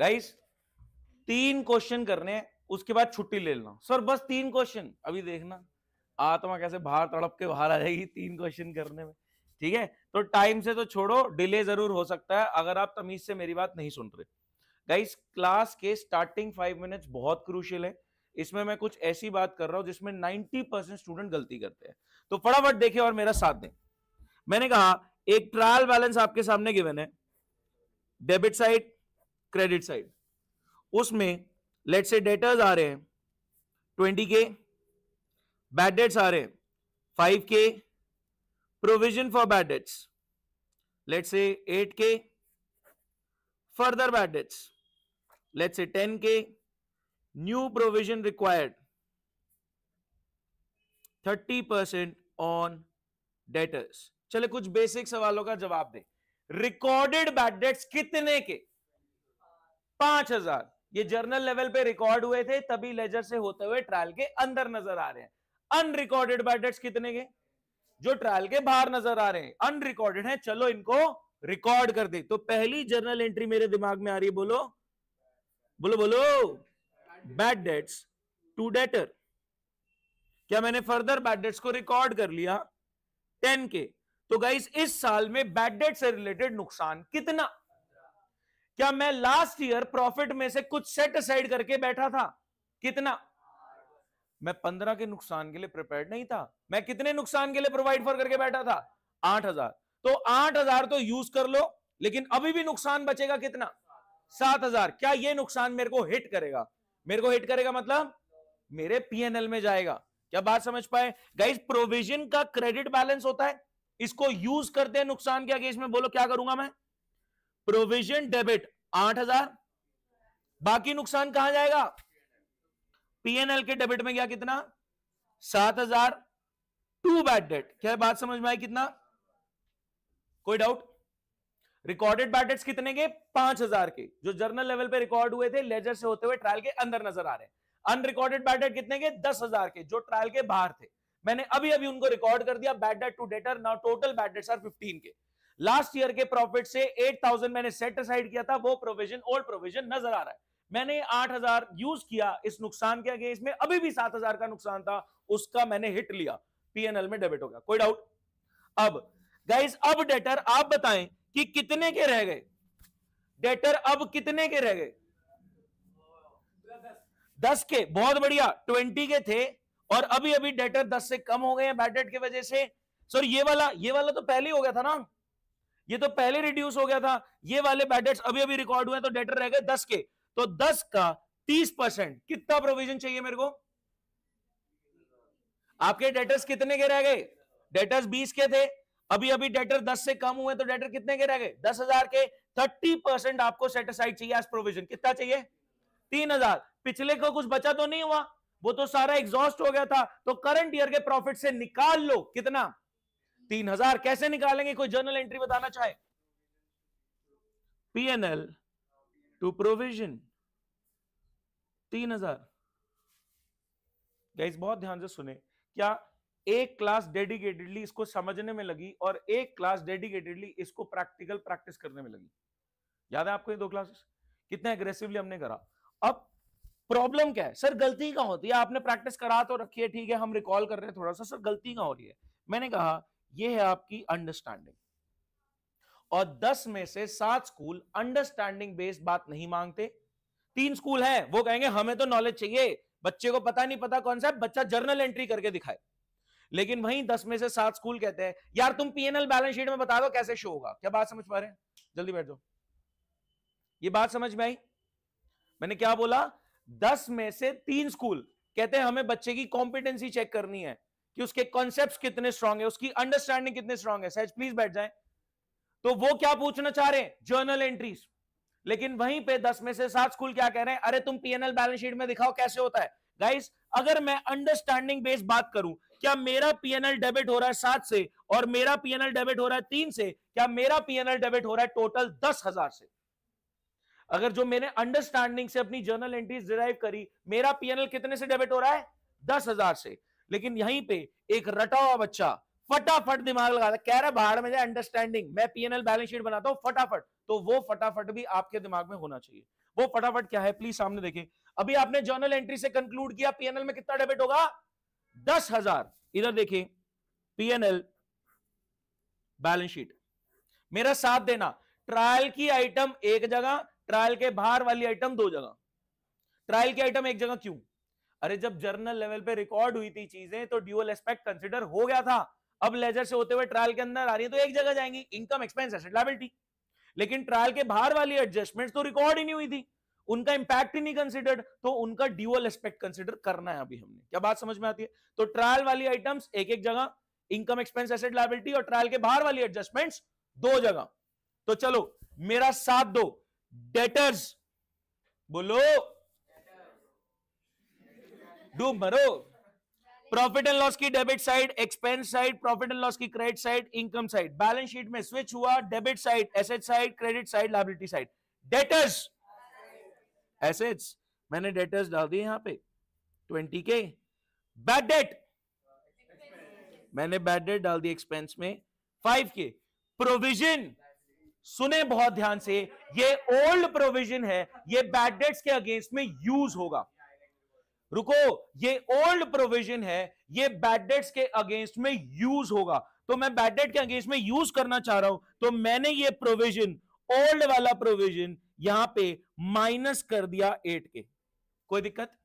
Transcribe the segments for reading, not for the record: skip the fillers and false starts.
Guys 3 question करने हैं, उसके बाद छुट्टी ले लेना सर, बस 3 क्वेश्चन। अभी देखना आत्मा कैसे बाहर तड़प के बाहर आ जाएगी 3 क्वेश्चन करने में। ठीक है, तो टाइम से तो छोड़ो, डिले जरूर हो सकता है अगर आप तमीज से मेरी बात नहीं सुन रहे। गाइस क्लास के स्टार्टिंग 5 मिनट्स बहुत क्रूशियल है, इसमें मैं कुछ ऐसी बात कर रहा हूं जिसमें 90% स्टूडेंट गलती करते हैं, तो फटाफट देखें और मेरा साथ दें। मैंने कहा एक ट्रायल बैलेंस आपके सामने गिवन है, डेबिट साइड क्रेडिट साइड, उसमें लेट से डेटर्स आ रहे हैं 20K, बैड डेट्स आ रहे हैं 5K, provision for bad debts let's say 8K, further bad debts let's say 10K, new provision required 30% on debtors. चले कुछ बेसिक सवालों का जवाब दे। रिकॉर्डेड बैड डेट्स कितने के? 5000। ये जर्नल लेवल पे रिकॉर्ड हुए थे, तभी लेजर से होते हुए ट्रायल के अंदर नजर आ रहे हैं। अनरिकॉर्डेड बैड डेट्स कितने के? जो ट्रायल के बाहर नजर आ रहे हैं, अनरिकॉर्डेड है, चलो इनको रिकॉर्ड कर दे। तो पहली जर्नल एंट्री मेरे दिमाग में आ रही है, बोलो बोलो बोलो, बैड डेट्स टू डेटर। क्या मैंने फर्दर बैड डेट्स को रिकॉर्ड कर लिया 10K? तो गाइस इस साल में बैड डेट से रिलेटेड नुकसान कितना? क्या मैं लास्ट ईयर प्रॉफिट में से कुछ सेट असाइड करके बैठा था? कितना? मैं 15 के नुकसान के लिए प्रिपेयर्ड नहीं था, मैं कितने नुकसान के लिए प्रोवाइड फॉर करके बैठा था? 8000। तो 8000 तो यूज कर लो, लेकिन अभी भी नुकसान बचेगा कितना? 7000। क्या ये नुकसान मेरे को हिट करेगा? मेरे को हिट करेगा मतलब मेरे पीएनएल में जाएगा। क्या बात समझ पाए? गाइस प्रोविजन का क्रेडिट बैलेंस होता है, इसको यूज करते हैं नुकसान के अगेंस्ट में। बोलो क्या करूंगा मैं? प्रोविजन डेबिट 8000, बाकी नुकसान कहां जाएगा? पीएनएल के डेबिट में गया कितना? 7000 टू बैड डेट। क्या बात समझ में आई? कितना? कोई डाउट? रिकॉर्डेड बैड डेट्स कितने के? 5000 के, जो जर्नल लेवल पे रिकॉर्ड हुए थे, लेजर से होते हुए ट्रायल के अंदर नजर आ रहे हैं। अनरिकॉर्डेड बैड डेट कितने के? 10,000 के, जो ट्रायल के बाहर थे। मैंने अभी अभी उनको रिकॉर्ड कर दिया, bad debt to debtor. Now total bad debts are 15 K. Last year के प्रॉफिट से 8000 मैंने सेट असाइड किया था, वो प्रोविजन ओल्ड प्रोविजन नजर आ रहा है। मैंने 8000 यूज किया इस नुकसान के अगेंस्ट में, अभी भी 7000 का नुकसान था, उसका मैंने हिट लिया, पीएनएल में डेबिट हो गया। कोई डाउट? अब गाइस अब डेटर आप बताएं कि कितने के रह गए? डेटर अब कितने के रह गए? 10 के। बहुत बढ़िया, 20 के थे और अभी अभी डेटर 10 से कम हो गए हैं बैड डेट की वजह से। सर ये वाला तो पहले ही हो गया था ना, ये तो पहले रिड्यूस हो गया था। ये वाले बैड डेट्स अभी अभी रिकॉर्ड हुए, तो डेटर रह गए 10 के। तो 10 का 30% कितना प्रोविजन चाहिए मेरे को? आपके डेटर्स कितने के रह गए? डेटर्स 20 के थे, अभी अभी डेटर 10 से कम हुए, तो डेटर कितने के रह गए? 10,000 के। 30% आपको सेट असाइड चाहिए एज प्रोविजन। कितना चाहिए? 3,000। पिछले को कुछ बचा तो नहीं हुआ, वो तो सारा एग्जॉस्ट हो गया था, तो करंट ईयर के प्रॉफिट से निकाल लो। कितना? 3,000। कैसे निकालेंगे? कोई जर्नल एंट्री बताना चाहे? PNL to provision 3,000। गाइस बहुत ध्यान से सुने, क्या एक क्लास डेडिकेटेडली इसको समझने में लगी और एक क्लास डेडिकेटेडली इसको प्रैक्टिकल प्रैक्टिस करने में लगी? याद है आपको ये 2 क्लासेस कितने एग्रेसिवली हमने करा? अब प्रॉब्लम क्या है? सर गलती कहां होती है? आपने प्रैक्टिस करा तो रखी है, ठीक है, हम रिकॉल कर रहे हैं थोड़ा सा, सर गलती कहां हो रही है? मैंने कहा ये है आपकी अंडरस्टैंडिंग, और 10 में से 7 स्कूल अंडरस्टैंडिंग बेस्ड बात नहीं मांगते। 3 स्कूल हैं, वो कहेंगे हमें तो नॉलेज चाहिए, बच्चे को पता नहीं पता कॉन्सेप्ट, बच्चा जर्नल एंट्री करके दिखाए। लेकिन वहीं 10 में से 7 स्कूल कहते हैं यार तुम पीएनएल बैलेंस शीट में बता दो कैसे शो होगा। क्या बात समझ पा रहे हैं? जल्दी बैठ जाओ। ये बात समझ में आई? मैंने क्या बोला? 10 में से 3 स्कूल कहते हैं हमें बच्चे की कॉम्पिटेंसी चेक करनी है कि उसके कॉन्सेप्ट्स कितने स्ट्रांग है, उसकी अंडरस्टैंडिंग कितने स्ट्रांग है। सहज प्लीज बैठ जाए। तो वो क्या पूछना चाह रहे हैं? Journal entries. लेकिन वहीं पे 10 में से 7 स्कूल क्या कह रहे हैं? अरे तुम पीएनएल बैलेंस शीट में दिखाओ कैसे होता है। गाइस अगर मैं अंडरस्टैंडिंग बेस्ड बात करूं, क्या मेरा पीएनएल डेबिट हो रहा है 7 से और मेरा पीएनएल डेबिट हो रहा है 3 से? क्या मेरा पीएनएल डेबिट हो रहा है टोटल 10,000 से? अगर जो मैंने अंडरस्टैंडिंग से अपनी जर्नल एंट्रीज डिराइव करी, मेरा पीएनएल कितने से डेबिट हो रहा है? 10,000 से। लेकिन यहीं पे एक रटा हुआ बच्चा फटाफट दिमाग लगाता, कह रहा बाहर में जाए अंडरस्टैंडिंग, मैं पीएनएल बैलेंस शीट बनाता हूं फटाफट। तो वो फटाफट भी आपके दिमाग में होना चाहिए। वो फटाफट क्या है प्लीज सामने देखें। अभी आपने जर्नल एंट्री से कंक्लूड किया पीएनएल में कितना डेबिट होगा 10,000। इधर देखिए पीएनएल बैलेंस शीट, मेरा साथ देना, ट्रायल की आइटम एक जगह, ट्रायल के बाहर वाली आइटम दो जगह। ट्रायल की आइटम एक जगह क्यों? अरे जब जर्नल लेवल पे रिकॉर्ड हुई थी चीजें तो ड्यूअल एस्पेक्ट कंसीडर हो गया था, अब लेजर से होते हुए ट्रायल के अंदर आ रही है तो एक जगह जाएंगी, इनकम एक्सपेंस एसेट लायबिलिटी। लेकिन ट्रायल के बाहर वाली एडजस्टमेंट तो रिकॉर्ड ही नहीं हुई थी, उनका इंपैक्ट ही नहीं कंसीडर्ड, तो उनका ड्यूअल एस्पेक्ट कंसीडर करना है अभी हमने। क्या बात समझ में आती है? तो ट्रायल वाली आइटम्स एक एक जगह, इनकम एक्सपेंस एसेट लायबिलिटी, और ट्रायल के बाहर वाली एडजस्टमेंट्स दो जगह। तो चलो मेरा साथ दो, डेटर्स बोलो, डूब मरो। प्रॉफिट एंड लॉस की debit side, expense side, profit and loss की credit side, income side. Balance sheet में स्विच हुआ, debit side asset side, credit side liability side. Debtors assets, मैंने डेटर्स डाल दिए यहां पे 20 के। बैड डेट, मैंने बैड डेट डाल दी एक्सपेंस में 5 के। प्रोविजन, सुने बहुत ध्यान से, ये ओल्ड प्रोविजन है, ये बैड डेट्स के अगेंस्ट में यूज होगा। रुको, ये ओल्ड प्रोविजन है, ये बैड डेट्स के अगेंस्ट में यूज होगा। तो मैं बैड डेट के अगेंस्ट में यूज करना चाह रहा हूं, तो मैंने ये प्रोविजन, ओल्ड वाला प्रोविजन यहां पे माइनस कर दिया 8 के। कोई दिक्कत?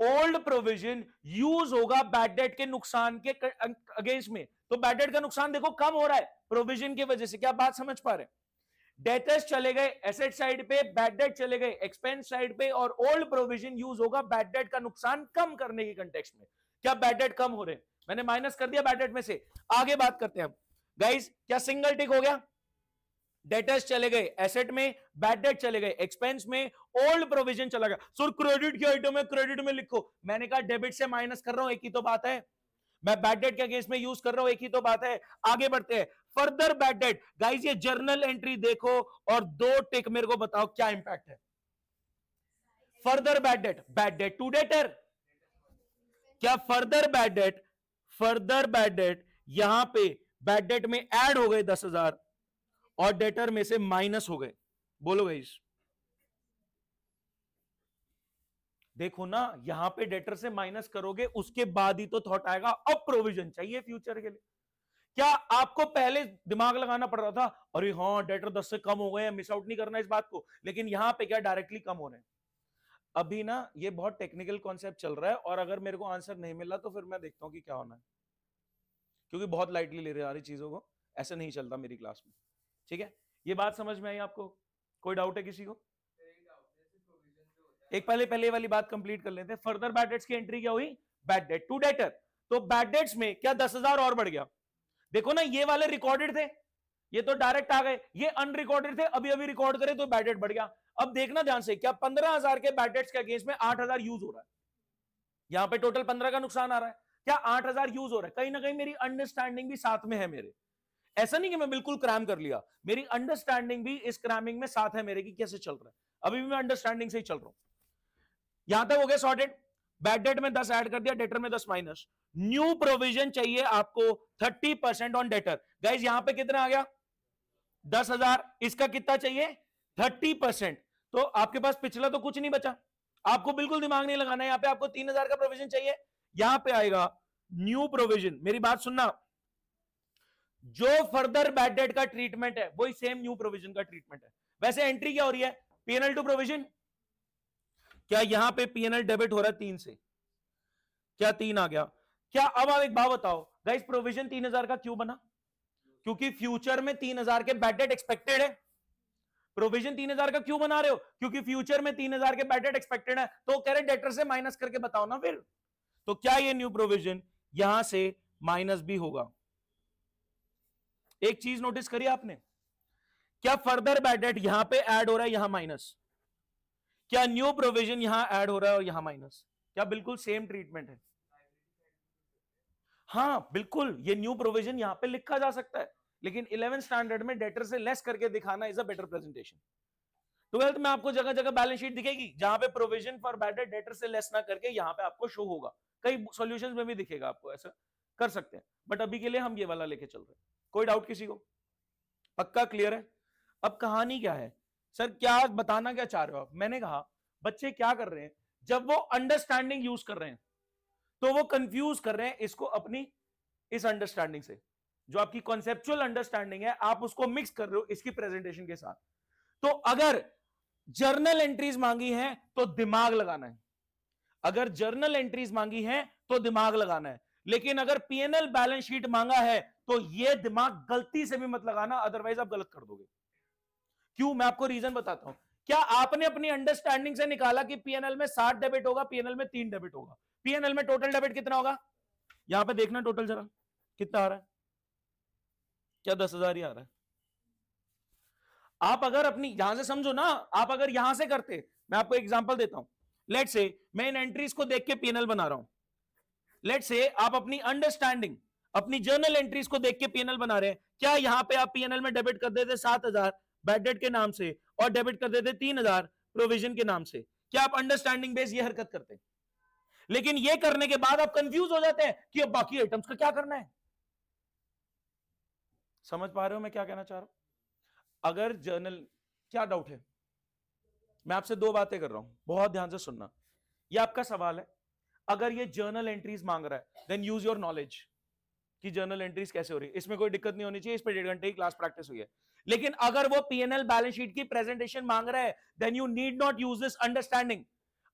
ओल्ड प्रोविजन यूज होगा बैड डेट के नुकसान के अगेंस्ट में, तो बैड डेट का नुकसान देखो कम हो रहा है प्रोविजन की वजह से। क्या बात समझ पा रहे हैं? डेटर्स चले गए एसेट साइड पे, बैड डेट चले गए एक्सपेंस साइड पे, और ओल्ड प्रोविजन यूज होगा बैड डेट का नुकसान कम करने के कंटेक्स्ट में। क्या बैड डेट कम हो रहे हैं? मैंने माइनस कर दिया बैड डेट में से। आगे बात करते हैं गाइस, क्या सिंगल टिक हो गया? डेटर्स चले गए एसेट में, बैड डेट चले गए एक्सपेंस में, ओल्ड प्रोविजन चला गया। सर क्रेडिट की आइटम है, क्रेडिट में लिखो। मैंने कहा डेबिट से माइनस कर रहा हूं, एक ही तो बात है। मैं बैड डेट के अगेंस्ट में यूज कर रहा हूं, एक ही तो बात है। आगे बढ़ते हैं, फर्दर बैड डेट। गाइस ये जर्नल एंट्री देखो और दो टिक मेरे को बताओ क्या इंपैक्ट है। Further bad debt, bad debt to debtor. क्या फर्दर बैड डेट यहां पे बैड डेट में ऐड हो गए 10,000 और डेटर में से माइनस हो गए? बोलो गाइस, देखो ना, यहां पे डेटर से माइनस करोगे उसके बाद ही तो थॉट आएगा अब प्रोविजन चाहिए फ्यूचर के लिए। क्या आपको पहले दिमाग लगाना पड़ रहा था, अरे हाँ डेटर 10 से कम हो गए, मिस आउट नहीं करना इस बात को, लेकिन यहां पे क्या डायरेक्टली कम हो रहे हैं? अभी ना ये बहुत टेक्निकल कॉन्सेप्ट चल रहा है, और अगर मेरे को आंसर नहीं मिला तो फिर मैं देखता हूं कि क्या होना है, क्योंकि बहुत लाइटली ले रहे चीजों को, ऐसे नहीं चलता मेरी क्लास में। ठीक है, ये बात समझ में आई आपको? कोई डाउट है किसी को? एक पहले वाली बात कंप्लीट कर लेते हैं। फर्दर बैड डेट्स की एंट्री क्या हुई? Bad debt to debtor. तो बैड डेट्स में क्या 10,000 और बढ़ गया? देखो ना, ये वाले रिकॉर्डेड थे, ये तो डायरेक्ट आ गए, ये अनरिकॉर्डेड थे, अभी अभी रिकॉर्ड करे तो बैड डेट बढ़ गया। अब देखना ध्यान से, क्या 15,000 के बैड डेट्स के अगेंस्ट में 8,000 यूज हो रहा है? यहां पे टोटल 15 का नुकसान आ रहा है, क्या 8,000 यूज हो रहा है? कहीं ना कहीं मेरी अंडरस्टैंडिंग भी साथ में है मेरे, ऐसा नहीं कि मैं बिल्कुल क्रैम कर लिया, मेरी अंडरस्टैंडिंग भी इस क्रैमिंग में साथ है मेरे की कैसे चल रहा है, अभी भी मैं अंडरस्टैंडिंग से ही चल रहा हूं। यहां तक हो गया सॉर्टेड। बैड डेट में 10 ऐड कर दिया, डेटर में 10 माइनस। न्यू प्रोविजन चाहिए आपको 30% ऑन डेटर। गाइस यहां पे कितना आ गया? 10,000। इसका कितना चाहिए? 30%। तो आपके पास पिछला तो कुछ नहीं बचा, आपको बिल्कुल दिमाग नहीं लगाना है। यहां पे आपको 3,000 का प्रोविजन चाहिए, यहां पे आएगा न्यू प्रोविजन। मेरी बात सुनना, जो फर्दर बैड डेट का ट्रीटमेंट है वही सेम न्यू प्रोविजन का ट्रीटमेंट है। वैसे एंट्री क्या हो रही है? PNL to provision. क्या यहां पे पीएनएल डेबिट हो रहा है 3 से? क्या 3 आ गया? क्या अब आप एक बात बताओ गाइस, प्रोविजन 3,000 का क्यों बना? क्योंकि फ्यूचर में 3,000 के बैड डेट एक्सपेक्टेड है। प्रोविजन 3,000 का क्यों बना रहे हो? क्योंकि फ्यूचर में 3,000 के बैड डेट एक्सपेक्टेड है, तो कह रहे डेटर से माइनस करके बताओ ना फिर। तो क्या ये न्यू प्रोविजन यहां से माइनस भी होगा? एक चीज नोटिस करिए आपने, क्या फर्दर बैड डेट यहां पे ऐड हो रहा है, यहां माइनस? क्या न्यू प्रोविजन यहां ऐड हो रहा है और यहां माइनस? क्या बिल्कुल सेम ट्रीटमेंट है? हाँ बिल्कुल, ये न्यू प्रोविजन यहां पे लिखा जा सकता है, लेकिन 11th स्टैंडर्ड में डेटर से लेस करके दिखाना is a better presentation. 12th में आपको जगह जगह बैलेंस शीट दिखेगी जहां पे provision for bad debt debtor से लेस ना करके यहां पे आपको शो होगा। कई सॉल्यूशंस में भी दिखेगा आपको, ऐसा कर सकते हैं, बट अभी के लिए हम ये वाला लेके चल रहे हैं। कोई डाउट किसी को? पक्का क्लियर है? अब कहानी क्या है, सर क्या बताना क्या चाह रहे हो आप? मैंने कहा बच्चे क्या कर रहे हैं, जब वो अंडरस्टैंडिंग यूज कर रहे हैं तो वो कंफ्यूज कर रहे हैं इसको अपनी इस अंडरस्टैंडिंग से। जो आपकी कॉन्सेप्चुअल अंडरस्टैंडिंग है आप उसको मिक्स कर रहे हो इसकी प्रेजेंटेशन के साथ। तो अगर जर्नल एंट्रीज मांगी है तो दिमाग लगाना है, अगर जर्नल एंट्रीज मांगी है तो दिमाग लगाना है, लेकिन अगर पीएनएल बैलेंस शीट मांगा है तो यह दिमाग गलती से भी मत लगाना, अदरवाइज आप गलत कर दोगे। क्यों? मैं आपको रीजन बताता हूं। क्या आपने अपनी अंडरस्टैंडिंग से निकाला कि पीएनएल में 60 डेबिट होगा, पीएनएल में 3 डेबिट होगा? पीएनएल में टोटल डेबिट कितना होगा? यहां पे देखना टोटल जरा कितना आ रहा है, क्या 10,000 ही आ रहा है? आप अगर अपनी यहां से समझो ना, आप अगर यहां से करते, मैं आपको एग्जांपल देता हूं। लेट्स से मैं इन एंट्रीज को देख के पीएनएल बना रहा हूं। लेट्स से आप अपनी अंडरस्टैंडिंग, अपनी जर्नल एंट्रीज को देख के पीएनएल बना रहे हैं। क्या यहां पे आप पीएनएल में डेबिट कर देते 7,000 बैड डेट के नाम से और डेबिट कर देते 3,000 प्रोविजन के नाम से? क्या आप अंडरस्टैंडिंग बेस ये हरकत करते? लेकिन ये करने के बाद आप कंफ्यूज हो जाते हैं कि अब बाकी आइटम्स का क्या करना है। समझ पा रहे हो मैं क्या कहना चाह रहा हूं? अगर जर्नल, क्या डाउट है? मैं आपसे दो बातें कर रहा हूं, बहुत ध्यान से सुनना। ये आपका सवाल है। अगर ये जर्नल एंट्रीज मांग रहा है देन यूज योर नॉलेज कि जर्नल एंट्रीज कैसे हो रही है, इसमें कोई दिक्कत नहीं होनी चाहिए, इस पे 1.5 घंटे की क्लास प्रैक्टिस हुई है। लेकिन अगर वो पीएनएल बैलेंस शीट की प्रेजेंटेशन मांग रहा है then you need not use this understanding.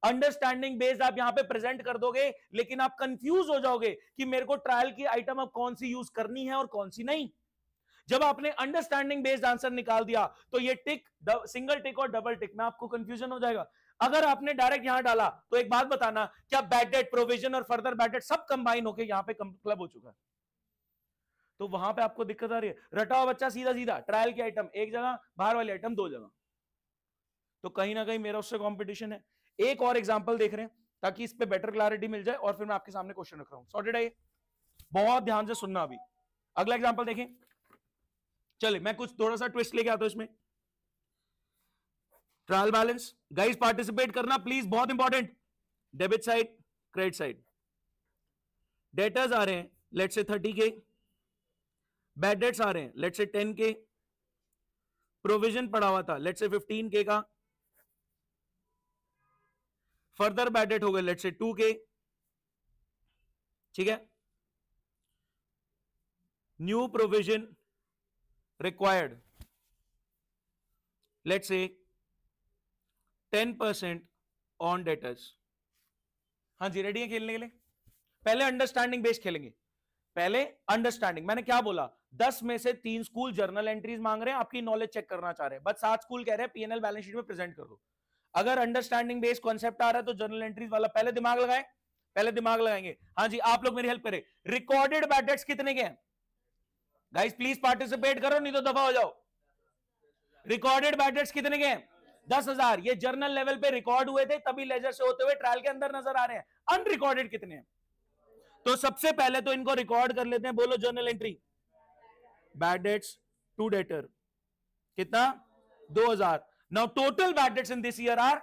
Understanding based आप यहां पे प्रेजेंट कर दोगे, लेकिन आप कंफ्यूज हो जाओगे कि मेरे को ट्रायल की आइटम अब कौन सी यूज करनी है और कौन सी नहीं। जब आपने अंडरस्टैंडिंग बेस्ड आंसर निकाल दिया तो ये टिक, सिंगल टिक और डबल टिक में आपको कंफ्यूजन हो जाएगा। अगर आपने डायरेक्ट यहां डाला तो एक बात बताना, क्या बैड डेट, प्रोविजन और फर्दर बैड डेट सब कंबाइन होकर यहां पे क्लब हो चुका है? तो वहां पे आपको दिक्कत आ रही है। रटा हुआ बच्चा सीधा सीधा ट्रायल की आइटम एक जगह, बाहर वाली आइटम दो जगह, तो कहीं ना कहीं मेरा उससे कंपटीशन है। एक और एग्जांपल देख रहे हैं ताकि इस पे बेटर क्लैरिटी मिल जाए और फिर मैं आपके सामने क्वेश्चन रख रहा हूं। सॉर्टेड है ये? बहुत ध्यान से सुनना। अभी अगला एग्जांपल देखें। चलिए मैं कुछ थोड़ा सा ट्विस्ट लेके आता हूं इसमें। ट्रायल बैलेंस, गाइस पार्टिसिपेट करना प्लीज, बहुत important. Debit side, credit side. Debtors आ रहे हैं let's say 30K, bad debts आ रहे हैं लेट्स से 10K, प्रोविजन पड़ा हुआ था लेट्स से 15K का, फर्दर बैड डेट हो गए लेट्स से 2K, ठीक है। New provision required let's say 10% on debtors. हाँ जी, रेडी है खेलने के लिए? पहले अंडरस्टैंडिंग बेस खेलेंगे। पहले अंडरस्टैंडिंग, मैंने क्या बोला, 10 में से 3 स्कूल जर्नल एंट्रीज मांग रहे हैं, आपकी नॉलेज चेक करना चाह रहे हैं, बस 7 स्कूल कह रहे हैं पीएनएल बैलेंस शीट में प्रेजेंट कर दो। अगर अंडरस्टैंडिंग बेस कॉन्सेप्ट आ रहा है तो जर्नल एंट्रीज वाला पहले दिमाग लगाए, पहले दिमाग लगाएंगे। हाँ जी, आप लोग मेरी हेल्प करें। रिकॉर्डेड बैड डेट्स कितने के हैं? गाइस प्लीज पार्टिसिपेट करो नहीं तो दफा हो जाओ। रिकॉर्डेड बैड डेट्स कितने के हैं? 10,000। ये जर्नल लेवल पे रिकॉर्ड हुए थे तभी लेजर से होते हुए ट्रायल के अंदर नजर आ रहे हैं। अनरिकॉर्डेड कितने हैं? तो सबसे पहले तो इनको रिकॉर्ड कर लेते हैं। बोलो journal entry. Bad debts to debtor कितना? 2,000। Now total bad debts in this year are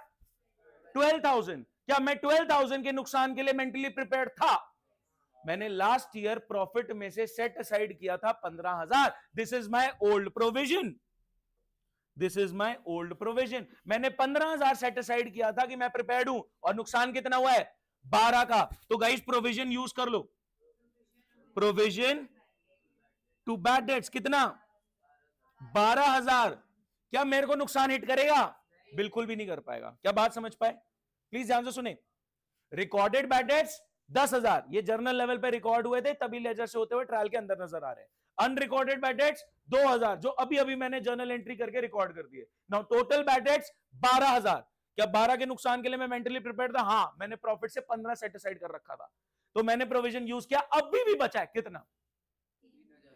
12,000। क्या मैं 12,000 के नुकसान के लिए मेंटली प्रिपेयर्ड था? मैंने लास्ट ईयर प्रॉफिट में से सेट असाइड किया था 15,000। This is my old provision, this is my old provision. मैंने 15,000 सेट असाइड किया था कि मैं प्रिपेयर्ड हूं, और नुकसान कितना हुआ है? 12 का। तो गाइस प्रोविजन यूज कर लो। प्रोविजन टू बैड डेट्स कितना? 12,000। क्या मेरे को नुकसान हिट करेगा? बिल्कुल भी नहीं कर पाएगा। क्या बात समझ पाए? प्लीज ध्यान से सुने। रिकॉर्डेड बैड डेट्स 10,000, ये जर्नल लेवल पे रिकॉर्ड हुए थे तभी लेजर से होते हुए ट्रायल के अंदर नजर आ रहे हैं। अनरिकॉर्डेड बैड डेट्स 2,000, जो अभी अभी मैंने जर्नल एंट्री करके रिकॉर्ड कर दिए। Now total bad dates 12,000। क्या 12 के नुकसान के लिए मैं मेंटली प्रिपेयर्ड था? हाँ, मैंने प्रॉफिट से 15 सेट असाइड कर रखा था, तो मैंने प्रोविजन यूज किया। अभी भी बचा है कितना?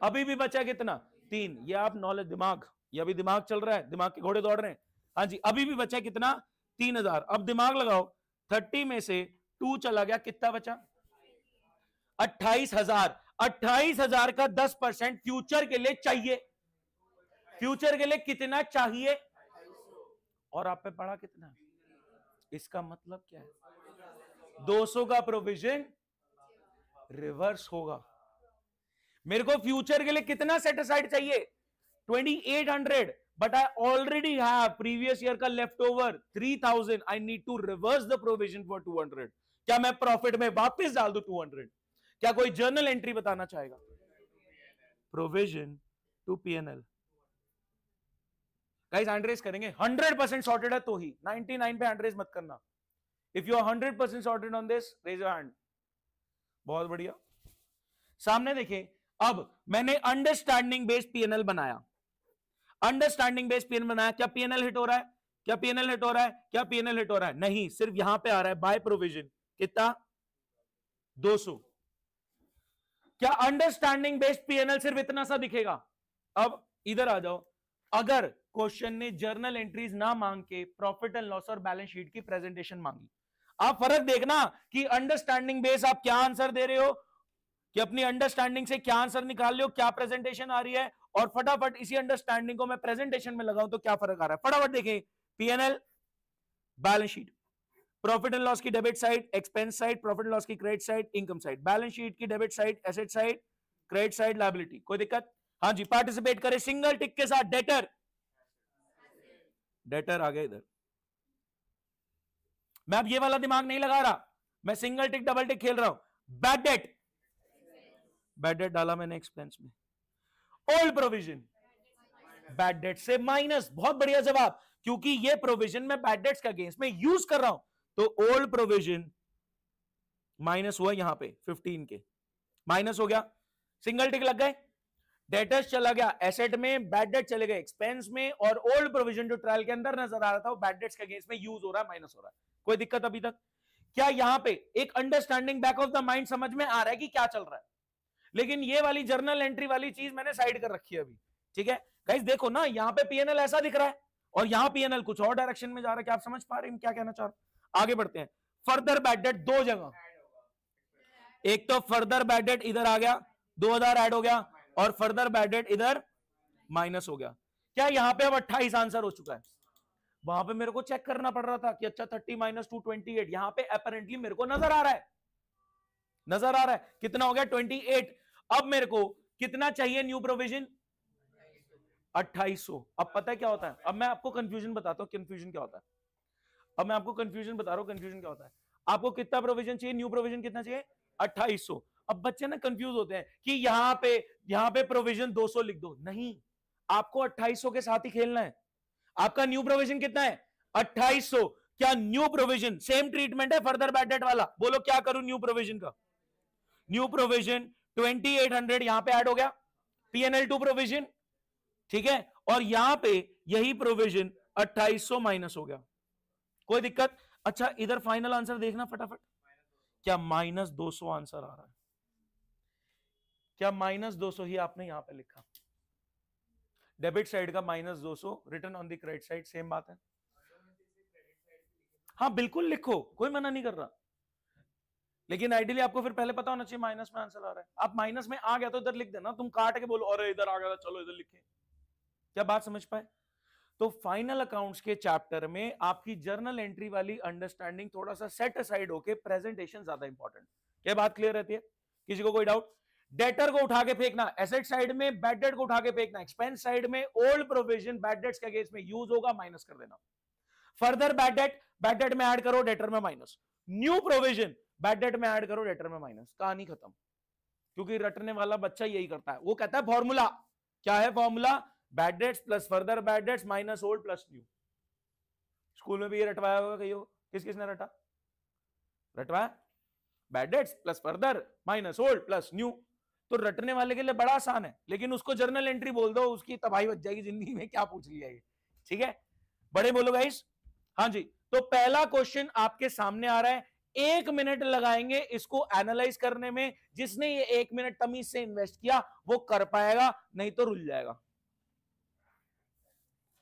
अभी भी बचा कितना? 3। ये आप नॉलेज, दिमाग, ये अभी दिमाग चल रहा है, दिमाग के घोड़े दौड़ रहे हैं। हाँ जी, अभी भी बचा कितना? 3,000। अब दिमाग लगाओ, 30 में से 2 चला गया, कितना बचा? 28,000। 28,000 का 10% फ्यूचर के लिए चाहिए। फ्यूचर के लिए कितना चाहिए? और आप पे पड़ा कितना? इसका मतलब क्या है? 200 का प्रोविजन रिवर्स होगा। मेरे को फ्यूचर के लिए कितना सेट असाइड चाहिए? 2800, but I already have previous year का left over 3000, I need to reverse the provision for 200। क्या मैं प्रॉफिट में वापस डाल दूं 200? क्या कोई जर्नल एंट्री बताना चाहेगा? Provision to PNL. Guys hand raise करेंगे। 100% सॉर्टेड है तो ही, 99 पे हैंड रेज मत करना। If you are 100% sorted on this, raise your hand. बहुत बढ़िया। सामने देखिए, अब मैंने अंडरस्टैंडिंग बेस्ड पीएनएल बनाया। अंडरस्टैंडिंग बेस्ड पीएनएल बनाया। क्या पीएनएल हिट हो रहा है? क्या पीएनएल हिट हो रहा है? क्या पीएनएल हिट हो रहा है? नहीं, सिर्फ यहां पे आ रहा है बाय प्रोविजन। कितना? 200। क्या अंडरस्टैंडिंग बेस्ड पीएनएल सिर्फ इतना सा दिखेगा? अब इधर आ जाओ। अगर क्वेश्चन ने जर्नल एंट्रीज ना मांग के प्रॉफिट एंड लॉस और बैलेंस शीट की प्रेजेंटेशन मांगी, आप फर्क देखना कि अंडरस्टैंडिंग बेस आप क्या आंसर दे रहे हो, कि अपनी अंडरस्टैंडिंग से क्या आंसर निकाल रहे हो, क्या प्रेजेंटेशन आ रही है, और फटाफट इसी अंडरस्टैंडिंग को मैं प्रेजेंटेशन में लगाऊं तो क्या फर्क आ रहा है। फटाफट देखें, PNL, balance sheet, profit and loss की debit side, expense side, profit and loss की credit side, income side, balance sheet की debit side, asset side, credit side, liability. कोई दिक्कत? हाँ जी, पार्टिसिपेट करें सिंगल टिक के साथ। डेटर, डेटर आ गया इधर। मैं अब ये वाला दिमाग नहीं लगा रहा, मैं सिंगल टिक डबल टिक खेल रहा हूं। बैड डेट, बैड डेट डाला मैंने एक्सपेंस में। ओल्ड प्रोविजन, बैड डेट से माइनस। बहुत बढ़िया जवाब, क्योंकि ये प्रोविजन मैं बैड डेट्स के अगेंस्ट में यूज कर रहा हूं, तो ओल्ड प्रोविजन माइनस हुआ यहां पे 15 के, माइनस हो गया। सिंगल टिक लग गए। डेटर्स चला गया एसेट में, बैड डेट चले गए एक्सपेंस में, और ओल्ड प्रोविजन जो ट्रायल के अंदर नजर आ रहा था वो बैड डेट्स के अगेंस्ट में यूज हो रहा है, माइनस हो रहा है। कोई दिक्कत अभी तक? क्या यहां पे एक understanding back of the mind समझ में आ रहा है कि क्या चल रहा है? लेकिन ये वाली जर्नल एंट्री वाली चीज मैंने साइड कर रखी है अभी, ठीक है गाइस? देखो ना, यहां पे पीएनएल ऐसा दिख रहा है और यहां पीएनएल कुछ और डायरेक्शन में जा रहा है। क्या आप समझ पा रहे हैं क्या कहना चाह रहा हूं? आगे बढ़ते हैं। फर्दर बैड डेट दो जगह, एक तो फर्दर बैड डेट इधर आ गया, 2000 ऐड हो गया, और फर्दर बैड डेट इधर माइनस हो गया। क्या यहां पे अब 28 आंसर हो चुका है? वहां पे मेरे को चेक करना पड़ रहा था कि अच्छा 30 माइनस 2 28। यहां पे अपैरेंटली मेरे को नजर आ रहा है, नजर आ रहा है। कितना हो गया? 28। अब मेरे को कितना चाहिए न्यू प्रोविजन? 2800। अब पता है क्या होता है? अब मैं आपको कंफ्यूजन बताता हूं, कंफ्यूजन क्या होता है। अब मैं आपको कंफ्यूजन बता रहा हूं, कंफ्यूजन क्या होता है। आपको कितना प्रोविजन चाहिए? न्यू प्रोविजन कितना चाहिए? 2800। अब बच्चे ना कंफ्यूज होते हैं कि यहां पे प्रोविजन 200 लिख दो। नहीं, आपको 2800 के साथ ही खेलना है। आपका न्यू प्रोविजन कितना है? 2800। क्या न्यू प्रोविजन सेम ट्रीटमेंट है फर्दर बैड डेट वाला? बोलो क्या करूं न्यू प्रोविजन का? न्यू प्रोविजन 2800 यहां पे ऐड हो गया, पीएनएल टू प्रोविजन, ठीक है, और यहां पे यही प्रोविजन 2800 माइनस हो गया। कोई दिक्कत? अच्छा, इधर फाइनल आंसर देखना फटाफट। क्या -200 आंसर आ रहा है? क्या -200 ही आपने यहां पे लिखा? डेबिट साइड का -200 return on the credit side, same बात है। हाँ बिल्कुल लिखो, कोई मना नहीं कर रहा, लेकिन आइडियली आपको फिर पहले पता होना चाहिए माइनस में आंसर आ रहा है। आप माइनस में आ गया तो इधर लिख देना, तुम काट के बोलो अरे इधर आ गया चलो इधर लिखे। क्या बात समझ पाए? तो फाइनल अकाउंट्स के चैप्टर में आपकी जर्नल एंट्री वाली अंडरस्टैंडिंग थोड़ा सा सेट असाइड होके प्रेजेंटेशन ज्यादा इंपॉर्टेंट। क्या बात क्लियर रहती है? किसी को कोई डाउट? डेटर को उठा के फेंकना एसेट साइड में, बैड डेट को उठा के फेंकना एक्सपेंस साइड में, ओल्ड प्रोविजन बैड डेट्स के अगेंस्ट में यूज होगा, माइनस कर देना। फर्दर बैड डेट में ऐड करो, डेटर में minus. New provision bad debt में ऐड करो, डेटर में माइनस। कहानी खत्म। क्योंकि रटने वाला बच्चा यही करता है, वो कहता है फॉर्मूला क्या है? Formula bad debts plus further bad debts minus old plus new. School में भी ये रटवाया होगा कहीं, किस किसने रटा? रटवाया bad debts plus further minus old plus new. तो रटने वाले के लिए बड़ा आसान है, लेकिन उसको जर्नल एंट्री बोल दो, उसकी तबाही बच जाएगी जिंदगी में। क्या पूछ लिया ये? ठीक है, बड़े बोलो गाइस। हाँ जी, तो पहला क्वेश्चन आपके सामने आ रहा है। 1 मिनट लगाएंगे इसको एनालाइज करने में। जिसने ये 1 मिनट तमीज से इन्वेस्ट किया वो कर पाएगा, नहीं तो रुल जाएगा।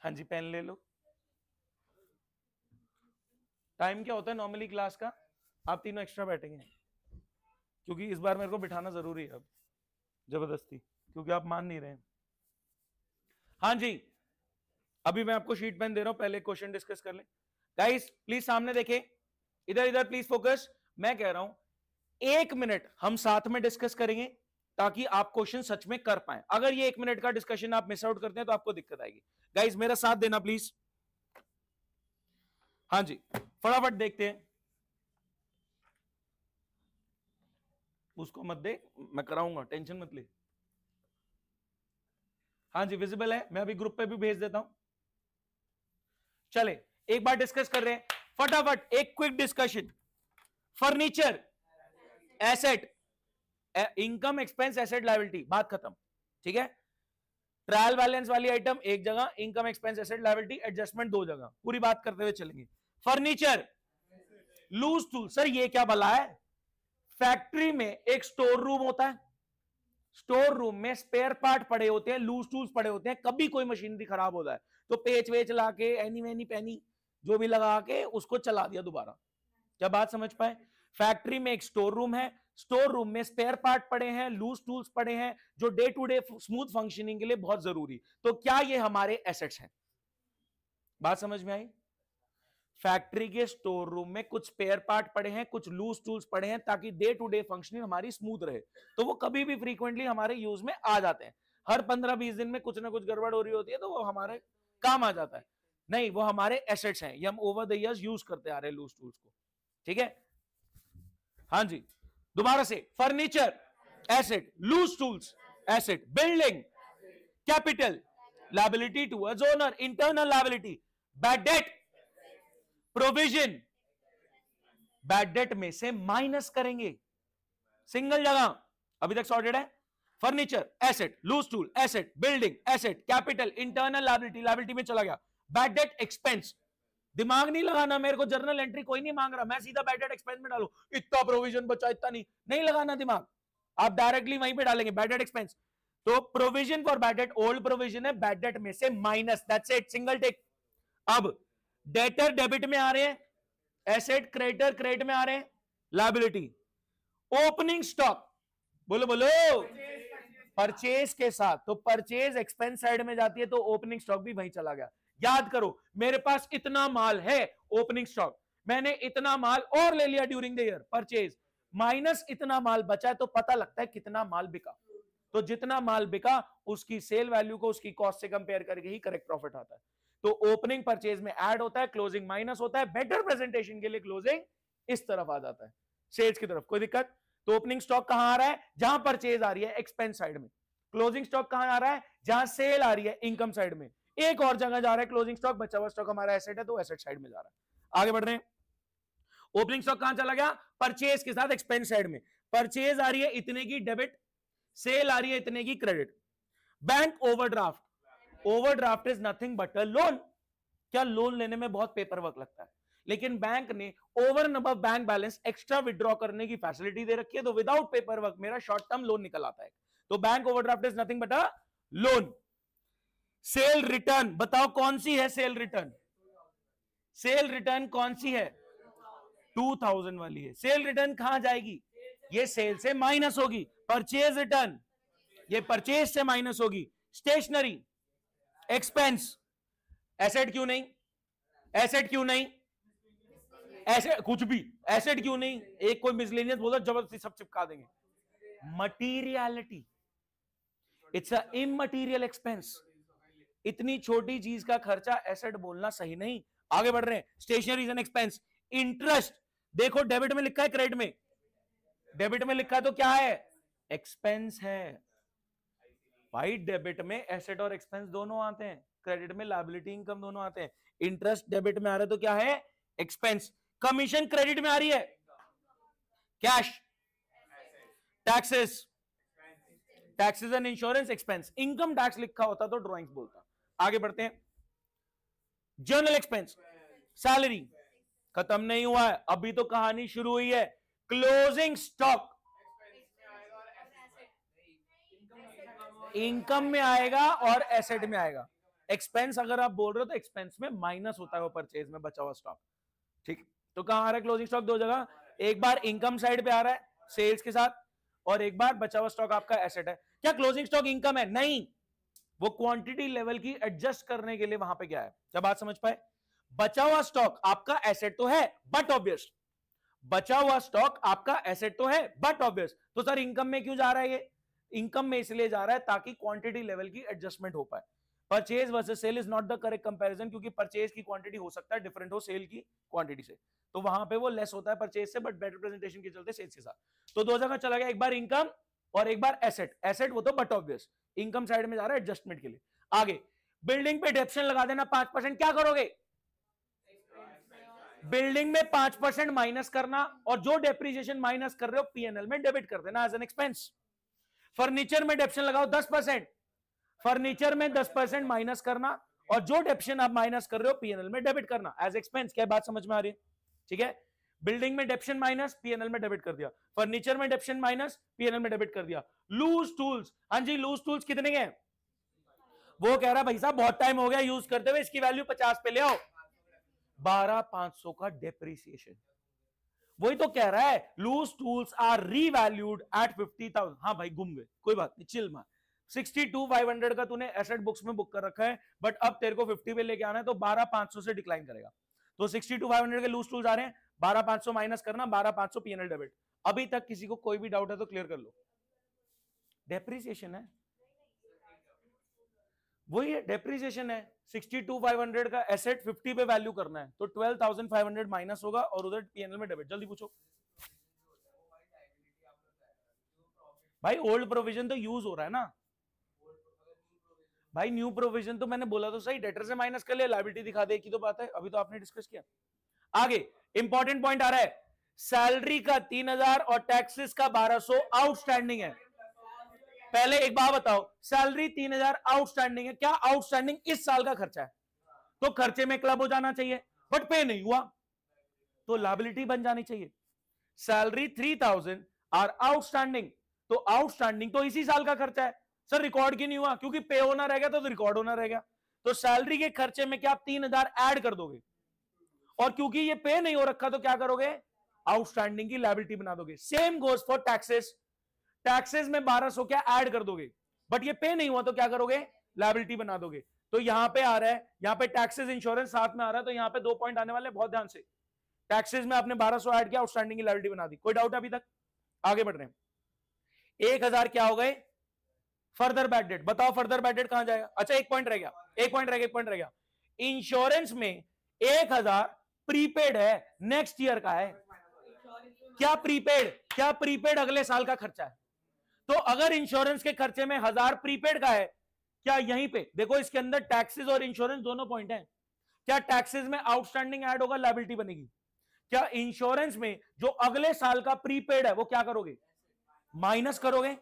हाँ जी, पेन ले लो। टाइम क्या होता है नॉर्मली क्लास का? आप तीनों एक्स्ट्रा बैठेंगे क्योंकि इस बार मेरे को बिठाना जरूरी है अब जबरदस्ती, क्योंकि आप मान नहीं रहे। हाँ जी, अभी मैं आपको शीट पेन दे रहा हूं, पहले क्वेश्चन डिस्कस कर ले। गाइस प्लीज सामने देखें, इधर इधर प्लीज फोकस। मैं कह रहा हूं 1 मिनट हम साथ में डिस्कस करेंगे ताकि आप क्वेश्चन सच में कर पाए। अगर ये 1 मिनट का डिस्कशन आप मिस आउट करते हैं तो आपको दिक्कत आएगी। गाइस मेरा साथ देना प्लीज। हाँ जी, फटाफट देखते हैं। उसको मत दे, मैं कराऊंगा, टेंशन मत ले। हाँ जी विजिबल है, मैं अभी ग्रुप पे भी भेज देता हूं। चले एक बार डिस्कस कर रहे हैं फटाफट, एक quick discussion. Furniture asset, income expense asset liability, बात खत्म। ठीक है, ट्रायल बैलेंस वाली आइटम एक जगह, income expense asset liability adjustment दो जगह, पूरी बात करते हुए चलेंगे। फर्नीचर लूज टूल, सर ये क्या भला है? फैक्ट्री में एक स्टोर रूम होता है, स्टोर रूम में स्पेयर पार्ट पड़े होते हैं, लूज टूल्स पड़े होते हैं। कभी कोई मशीनरी खराब होता है तो पेच वेच ला के एनी वैनी पैनी जो भी लगा के उसको चला दिया दोबारा। क्या बात समझ पाए? फैक्ट्री में एक स्टोर रूम है, स्टोर रूम में स्पेयर पार्ट पड़े हैं, लूज टूल्स पड़े हैं जो day to day smooth functioning के लिए बहुत जरूरी। तो क्या ये हमारे एसेट्स हैं? बात समझ में आई? फैक्ट्री के स्टोर रूम में कुछ स्पेयर पार्ट पड़े हैं, कुछ लूज टूल्स पड़े हैं ताकि डे टू डे फंक्शनिंग हमारी स्मूथ रहे। तो वो कभी भी फ्रीक्वेंटली हमारे यूज में आ जाते हैं। हर 15-20 दिन में कुछ ना कुछ गड़बड़ हो रही होती है तो वो हमारे काम आ जाता है। नहीं, वो हमारे एसेट्स हैं, ये हम ओवर द इयर्स यूज करते आ रहे हैं लूज टूल्स को। ठीक है, हाँ जी दोबारा से, furniture asset, loose tools asset, building capital, liability towards owner, internal liability, bad debt provision, bad debt में से माइनस करेंगे, सिंगल जगह, अभी तक सॉर्टेड है। Furniture asset, loose tool asset, building asset, capital, internal liability, liability में चला गया। बैड डेट एक्सपेंस, दिमाग नहीं लगाना, मेरे को जर्नल एंट्री कोई नहीं मांग रहा, मैं सीधा बैड डेट एक्सपेंस में डालू, इतना प्रोविजन बचा इतना नहीं लगाना दिमाग, आप डायरेक्टली वहीं पे डालेंगे बैड डेट एक्सपेंस। तो provision for bad debt old provision है, बैड डेट में से माइनस, दैट्स इट, सिंगल टिक। अब डेटर डेबिट में आ रहे हैं, एसेट क्रेडिटर क्रेडिट में आ रहे हैं, लायबिलिटी। ओपनिंग स्टॉक, बोलो बोलो, परचेज के साथ, तो परचेज एक्सपेंस साइड में जाती है तो ओपनिंग स्टॉक भी वहीं चला गया। याद करो, मेरे पास इतना माल है, ओपनिंग स्टॉक, मैंने इतना माल और ले लिया during the year, purchase minus इतना माल बचा, तो पता लगता है कितना माल बिका। तो जितना माल बिका उसकी सेल वैल्यू को उसकी कॉस्ट से कंपेयर करके ही करेक्ट प्रॉफिट आता है। तो ओपनिंग परचेज में ऐड होता है, क्लोजिंग माइनस होता है। बेटर प्रेजेंटेशन के लिए क्लोजिंग इस तरफ आ जाता है, सेल्स की तरफ। कोई दिक्कत? तो ओपनिंग स्टॉक कहां आ रहा है? जहां परचेज आ रही है, एक्सपेंस साइड में। क्लोजिंग स्टॉक कहां आ रहा है? जहां सेल आ रही है, इनकम साइड में। एक और जगह जा रहा है क्लोजिंग स्टॉक, बचा हुआ स्टॉक हमारा एसेट है तो एसेट साइड में जा रहा है। आगे बढ़ रहे हैं, ओपनिंग स्टॉक कहां चला गया? परचेज के साथ एक्सपेंस साइड में। परचेज आ रही है इतने की डेबिट, सेल आ रही है इतने की credit. Bank overdraft, overdraft is nothing but a loan. क्या लोन लेने में बहुत पेपर वर्क लगता है, लेकिन बैंक ने over and above bank balance extra withdraw करने की फैसिलिटी दे रखी है, तो विदाउट पेपर वर्क मेरा शॉर्ट टर्म लोन निकल आता है। तो bank overdraft is nothing but a loan. Cell return, बताओ कौन सी है सेल रिटर्न? सेल रिटर्न कौन सी है? 2000 वाली है। सेल रिटर्न कहां जाएगी? ये सेल से माइनस होगी। परचेज रिटर्न, ये परचेज से माइनस होगी। स्टेशनरी एक्सपेंस, एसेट क्यों नहीं? एसेट क्यों नहीं? एसेट कुछ भी, एसेट क्यों नहीं? एक कोई मिसलेनियस बोला जबरदस्ती सब चिपका देंगे। Materiality, it's a immaterial expense. इतनी छोटी चीज का खर्चा एसेट बोलना सही नहीं। आगे बढ़ रहे हैं, stationery is an expense. Interest, देखो डेबिट में लिखा है, क्रेडिट में, डेबिट में लिखा है तो क्या है? एक्सपेंस है भाई। डेबिट में एसेट और एक्सपेंस दोनों आते हैं, क्रेडिट में लायबिलिटी इनकम दोनों आते हैं। इंटरेस्ट डेबिट में आ रहा है तो क्या है? एक्सपेंस। कमीशन क्रेडिट में आ रही है, cash. Taxes, taxes and insurance expense. Income tax लिखा होता तो ड्राइंग्स बोलता। आगे बढ़ते हैं, जर्नल एक्सपेंस, सैलरी खत्म नहीं हुआ है, अभी तो कहानी शुरू हुई है। क्लोजिंग स्टॉक इनकम में आएगा और एसेट में आएगा। एक्सपेंस अगर आप बोल रहे हो तो एक्सपेंस में माइनस होता है वो परचेज में बचा हुआ स्टॉक। ठीक, तो कहां आ रहा है क्लोजिंग स्टॉक? दो जगह, एक बार इनकम साइड पे आ रहा है सेल्स के साथ, और एक बार बचा हुआ स्टॉक आपका एसेट है। क्या क्लोजिंग स्टॉक इनकम है? नहीं, वो क्वांटिटी लेवल की एडजस्ट करने के लिए वहां पे गया है। क्या बात समझ पाए? बचा हुआ स्टॉक आपका एसेट तो है बट ऑब्वियस, बचा हुआ स्टॉक आपका एसेट तो है बट ऑब्वियस, तो सर इनकम में क्यों जा रहा है ये? इनकम में इसलिए जा रहा है ताकि क्वांटिटी लेवल की एडजस्टमेंट हो पाए। Purchase versus sale is not the correct comparison, क्योंकि परचेज की क्वांटिटी हो सकता है डिफरेंट हो सेल की क्वांटिटी से, तो वहां पे वो लेस होता है परचेज से, बट बेटर प्रेजेंटेशन के चलते सेल्स के साथ। तो दो जगह चला गया, एक बार इनकम और एक बार एसेट। एसेट वो तो बट ऑब्वियस, इनकम साइड में जा रहा है एडजस्टमेंट के लिए। आगे बिल्डिंग पे डेप्शन लगा देना 5%, क्या करोगे? बिल्डिंग में 5% माइनस करना और जो डेप्रिसिएशन माइनस कर रहे हो पीएनएल में डेबिट कर देना एज एन एक्सपेंस। फर्नीचर में डेप्शन लगाओ 10%, फर्नीचर में 10% माइनस करना और जो डेप्शन आप माइनस कर रहे हो पीएनएल में डेबिट करना एज एक्सपेंस। क्या बात समझ में आ रही है? ठीक है, बिल्डिंग में डेप्शन माइनस, पीएनएल में डेबिट कर दिया। फर्नीचर में डेप्शन माइनस, पीएनएल में डेबिट कर दिया। लूज टूल्स, हाँ जी लूज टूल्स कितने के? वो कह रहा भाई साहब बहुत टाइम हो गया यूज करते हुए, इसकी वैल्यू 50 पे ले आओ। 12,500 का डेप्रिसिएशन। वही तो कह रहा है loose tools are revalued at 50,000। हाँ भाई घूम गए, कोई बात नहीं, चिल मार। 62,500 का तूने एसेट बुक्स में बुक कर रखा है, बट अब तेरे को 50 पे लेके आना है, तो 12,500 से डिक्लाइन करेगा। तो 62,500 के लूज टूल्स आ रहे हैं, 12,500 माइनस करना, 12,500 पीएनएल डेबिट। अभी तक किसी को कोई भी डाउट है तो क्लियर कर लो। डेप्रिसिएशन है, वही है, डेप्रिसिएशन है। 62,500 का एसेट 50 पे वैल्यू करना है, तो 12,500 माइनस होगा और उधर पीएनएल में डेबिट। जल्दी पूछो भाई। ओल्ड प्रोविजन तो यूज हो रहा है ना भाई, न्यू प्रोविजन तो मैंने बोला तो सही, डेटर से माइनस कर ले, लायबिलिटी दिखा दे की तो बात है, अभी तो आपने डिस्कस किया। आगे इंपॉर्टेंट पॉइंट आ रहा है, सैलरी का 3,000 और टैक्सेस का 1,200 आउटस्टैंडिंग है। पहले एक बात बताओ, सैलरी 3,000 आउटस्टैंडिंग है, क्या आउटस्टैंडिंग इस साल का खर्चा है, तो खर्चे में क्लब हो जाना चाहिए, बट पे नहीं हुआ तो लायबिलिटी बन जानी चाहिए। सैलरी 3,000 आर आउटस्टैंडिंग, तो आउटस्टैंडिंग तो इसी साल का खर्चा है। सर रिकॉर्ड क्यों नहीं हुआ? क्योंकि पे होना रह गया तो रिकॉर्ड होना रह गया। तो सैलरी के खर्चे में क्या आप 3,000 ऐड कर दोगे, और क्योंकि ये पे नहीं हो रखा तो क्या करोगे? आउटस्टैंडिंग की लायबिलिटी बना दोगे। Same goes for taxes, taxes में 1,200 क्या ऐड कर दोगे, बट ये पे नहीं हुआ तो क्या करोगे? लायबिलिटी बना दोगे। तो यहां पे आ रहा है, यहां पे टैक्सेस इंश्योरेंस साथ में आ रहा है, तो यहां पे 2 पॉइंट आने वाले, बहुत ध्यान से। टैक्सेस में आपने 1,200 ऐड किया, आउटस्टैंडिंग की लायबिलिटी बना दी। कोई डाउट अभी तक? आगे बढ़ रहे हैं। 1,000 क्या हो गए? Further bad date. बताओ फर्दर बैड डेट कहां जाएगा? अच्छा एक पॉइंट रह गया, एक पॉइंट रह गया। इंश्योरेंस में 1,000 प्रीपेड है, नेक्स्ट ईयर का है। क्या प्रीपेड? क्या प्रीपेड अगले साल का खर्चा है? तो अगर इंश्योरेंस के खर्चे में 1,000 प्रीपेड का है, क्या यहीं पे देखो इसके अंदर टैक्सेस और इंश्योरेंस दोनों पॉइंट हैं, क्या टैक्सेस में आउटस्टैंडिंग ऐड होगा, लायबिलिटी बनेगी? क्या इंश्योरेंस में जो अगले साल का प्रीपेड है वो क्या करोगे? माइनस करोगे।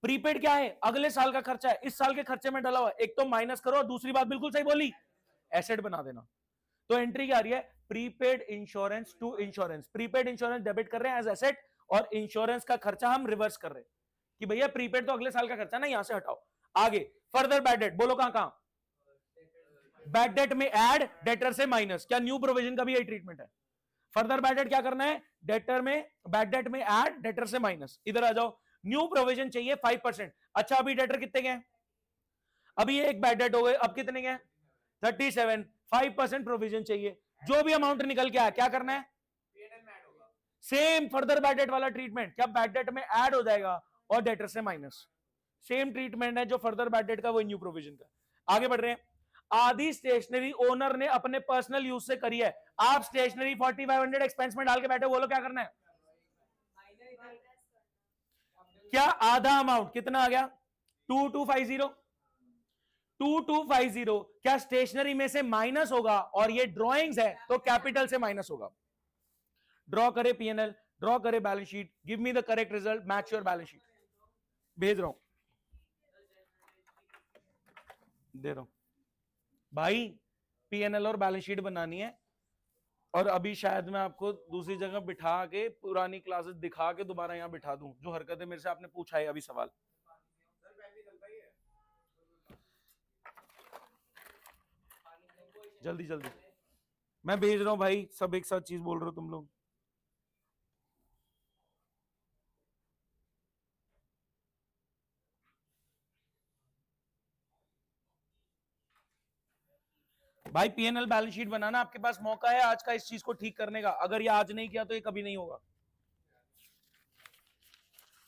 प्रीपेड क्या है? अगले साल का खर्चा है, इस साल के खर्चे में डला हुआ है, एक तो माइनस करो, और दूसरी बात बिल्कुल सही बोली, एसेट बना देना। तो एंट्री क्या आ रही है? Prepaid insurance to insurance. Prepaid insurance debit कर रहे हैं एज एसेट, और इंश्योरेंस का खर्चा हम रिवर्स कर रहे हैं कि भैया प्रीपेड तो अगले साल का खर्चा ना, यहां से हटाओ। आगे फर्दर बैड डेट, बोलो कहां कहां? बैड डेट में ऐड, डेटर से माइनस। क्या न्यू प्रोविजन का भी यही ट्रीटमेंट है? फर्दर बैड डेट क्या करना है? डेटर में, बैड डेट में ऐड, डेटर से माइनस। इधर आ जाओ, न्यू प्रोविजन चाहिए 5%। अच्छा अभी डेटर कितने के हैं? अभी एक बैड डेट हो गए, अब कितने के हैं? 37। 5% प्रोविजन चाहिए, जो भी अमाउंट निकल के आया क्या करना है? सेम फर्दर बैड डेट वाला ट्रीटमेंट, क्या बैड डेट में ऐड हो जाएगा और डेटर से माइनस। सेम ट्रीटमेंट है जो फर्दर बैड डेट का, वो न्यू प्रोविजन का। आगे बढ़ रहे हैं। आधी स्टेशनरी ओनर ने अपने पर्सनल यूज से करी है, आप स्टेशनरी 4,500 एक्सपेंस में डाल के बैठे, बोलो क्या करना है? क्या आधा अमाउंट कितना आ गया? 2,250। 2,250 क्या स्टेशनरी में से माइनस होगा, और ये ड्रॉइंग्स है तो कैपिटल से माइनस होगा। ड्रॉ करे पीएनएल, ड्रॉ करे balance sheet, give me the correct result, match your balance sheet. भेज रहा हूं, दे रहा हूं भाई। पीएनएल और बैलेंस शीट बनानी है, और अभी शायद मैं आपको दूसरी जगह बिठा के पुरानी क्लासेस दिखा के दोबारा यहां बिठा दूं, जो हरकतें मेरे से आपने पूछा है अभी सवाल। जल्दी जल्दी मैं भेज रहा हूं भाई, सब एक साथ चीज बोल रहे हो तुम लोग। भाई पीएनएल बैलेंस शीट बनाना, आपके पास मौका है आज का इस चीज को ठीक करने का। अगर ये आज नहीं किया तो ये कभी नहीं होगा।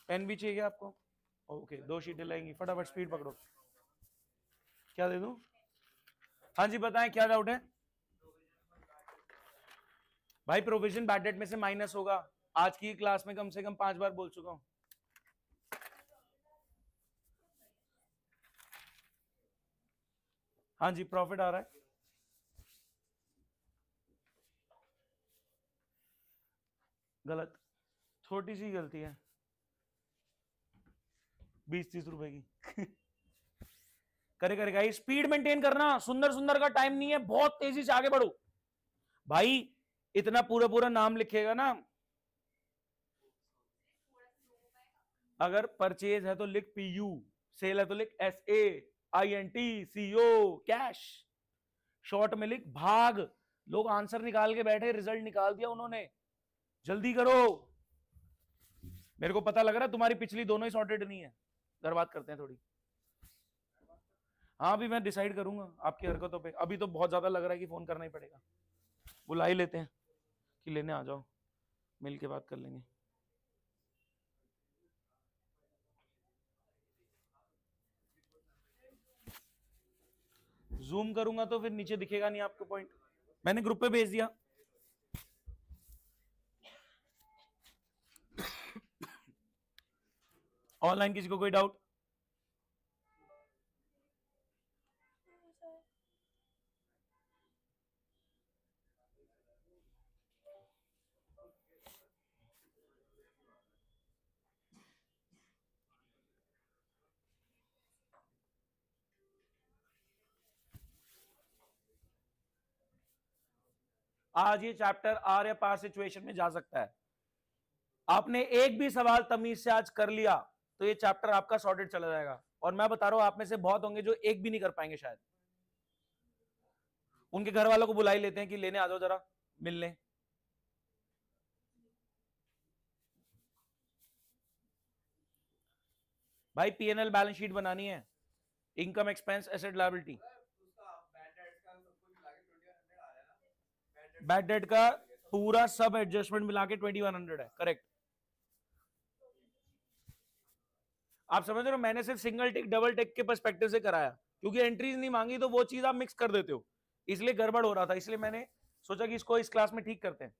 पेन भी चाहिए आपको? ओके, 2 शीटें लगेंगी, फटाफट स्पीड पकड़ो। क्या दे दूं? हाँ जी बताएं, क्या डाउट है भाई? प्रोविजन बैड डेट में से माइनस होगा, आज की क्लास में कम से कम 5 बार बोल चुका हूं। हाँ जी, प्रॉफिट आ रहा है। गलत, छोटी सी गलती है, 20-30 रुपए की। करेगा, ये स्पीड मेंटेन करना, सुंदर सुंदर का टाइम नहीं है, बहुत तेजी से आगे बढ़ो भाई। इतना पूरा पूरा नाम लिखेगा ना, अगर परचेज है तो लिख PU, सेल है तो लिख SAINT कैश, शॉर्ट में लिख भाग। लोग आंसर निकाल के बैठे, रिजल्ट निकाल दिया उन्होंने, जल्दी करो। मेरे को पता लग रहा है तुम्हारी पिछली दोनों ही सॉर्टेड नहीं है, घर बात करते हैं थोड़ी। हाँ अभी मैं डिसाइड करूंगा आपकी हरकतों पे, अभी तो बहुत ज्यादा लग रहा है कि फोन करना ही पड़ेगा। बुला ही लेते हैं कि लेने आ जाओ, मिल के बात कर लेंगे। जूम करूंगा तो फिर नीचे दिखेगा नहीं आपको पॉइंट, मैंने ग्रुप पे भेज दिया। ऑनलाइन किसी को कोई डाउट? आज ये चैप्टर आर या पार सिचुएशन में जा सकता है। आपने एक भी सवाल तमीज से आज कर लिया तो ये चैप्टर आपका सॉर्टेड चला जाएगा। और मैं बता रहा हूं आप में से बहुत होंगे जो एक भी नहीं कर पाएंगे शायद। उनके घर वालों को बुला ही लेते हैं कि लेने आ जाओ जरा मिलने। भाई P&L बैलेंस शीट बनानी है, income expense asset liability. Bad debt का पूरा सब एडजस्टमेंट मिला के 2100 है, करेक्ट। आप समझ रहे हो, मैंने सिर्फ सिंगल टिक डबल टिक के पर्सपेक्टिव से कराया, क्योंकि एंट्रीज नहीं मांगी तो वो चीज आप मिक्स कर देते हो, इसलिए गड़बड़ हो रहा था। इसलिए मैंने सोचा कि इसको इस क्लास में ठीक करते हैं।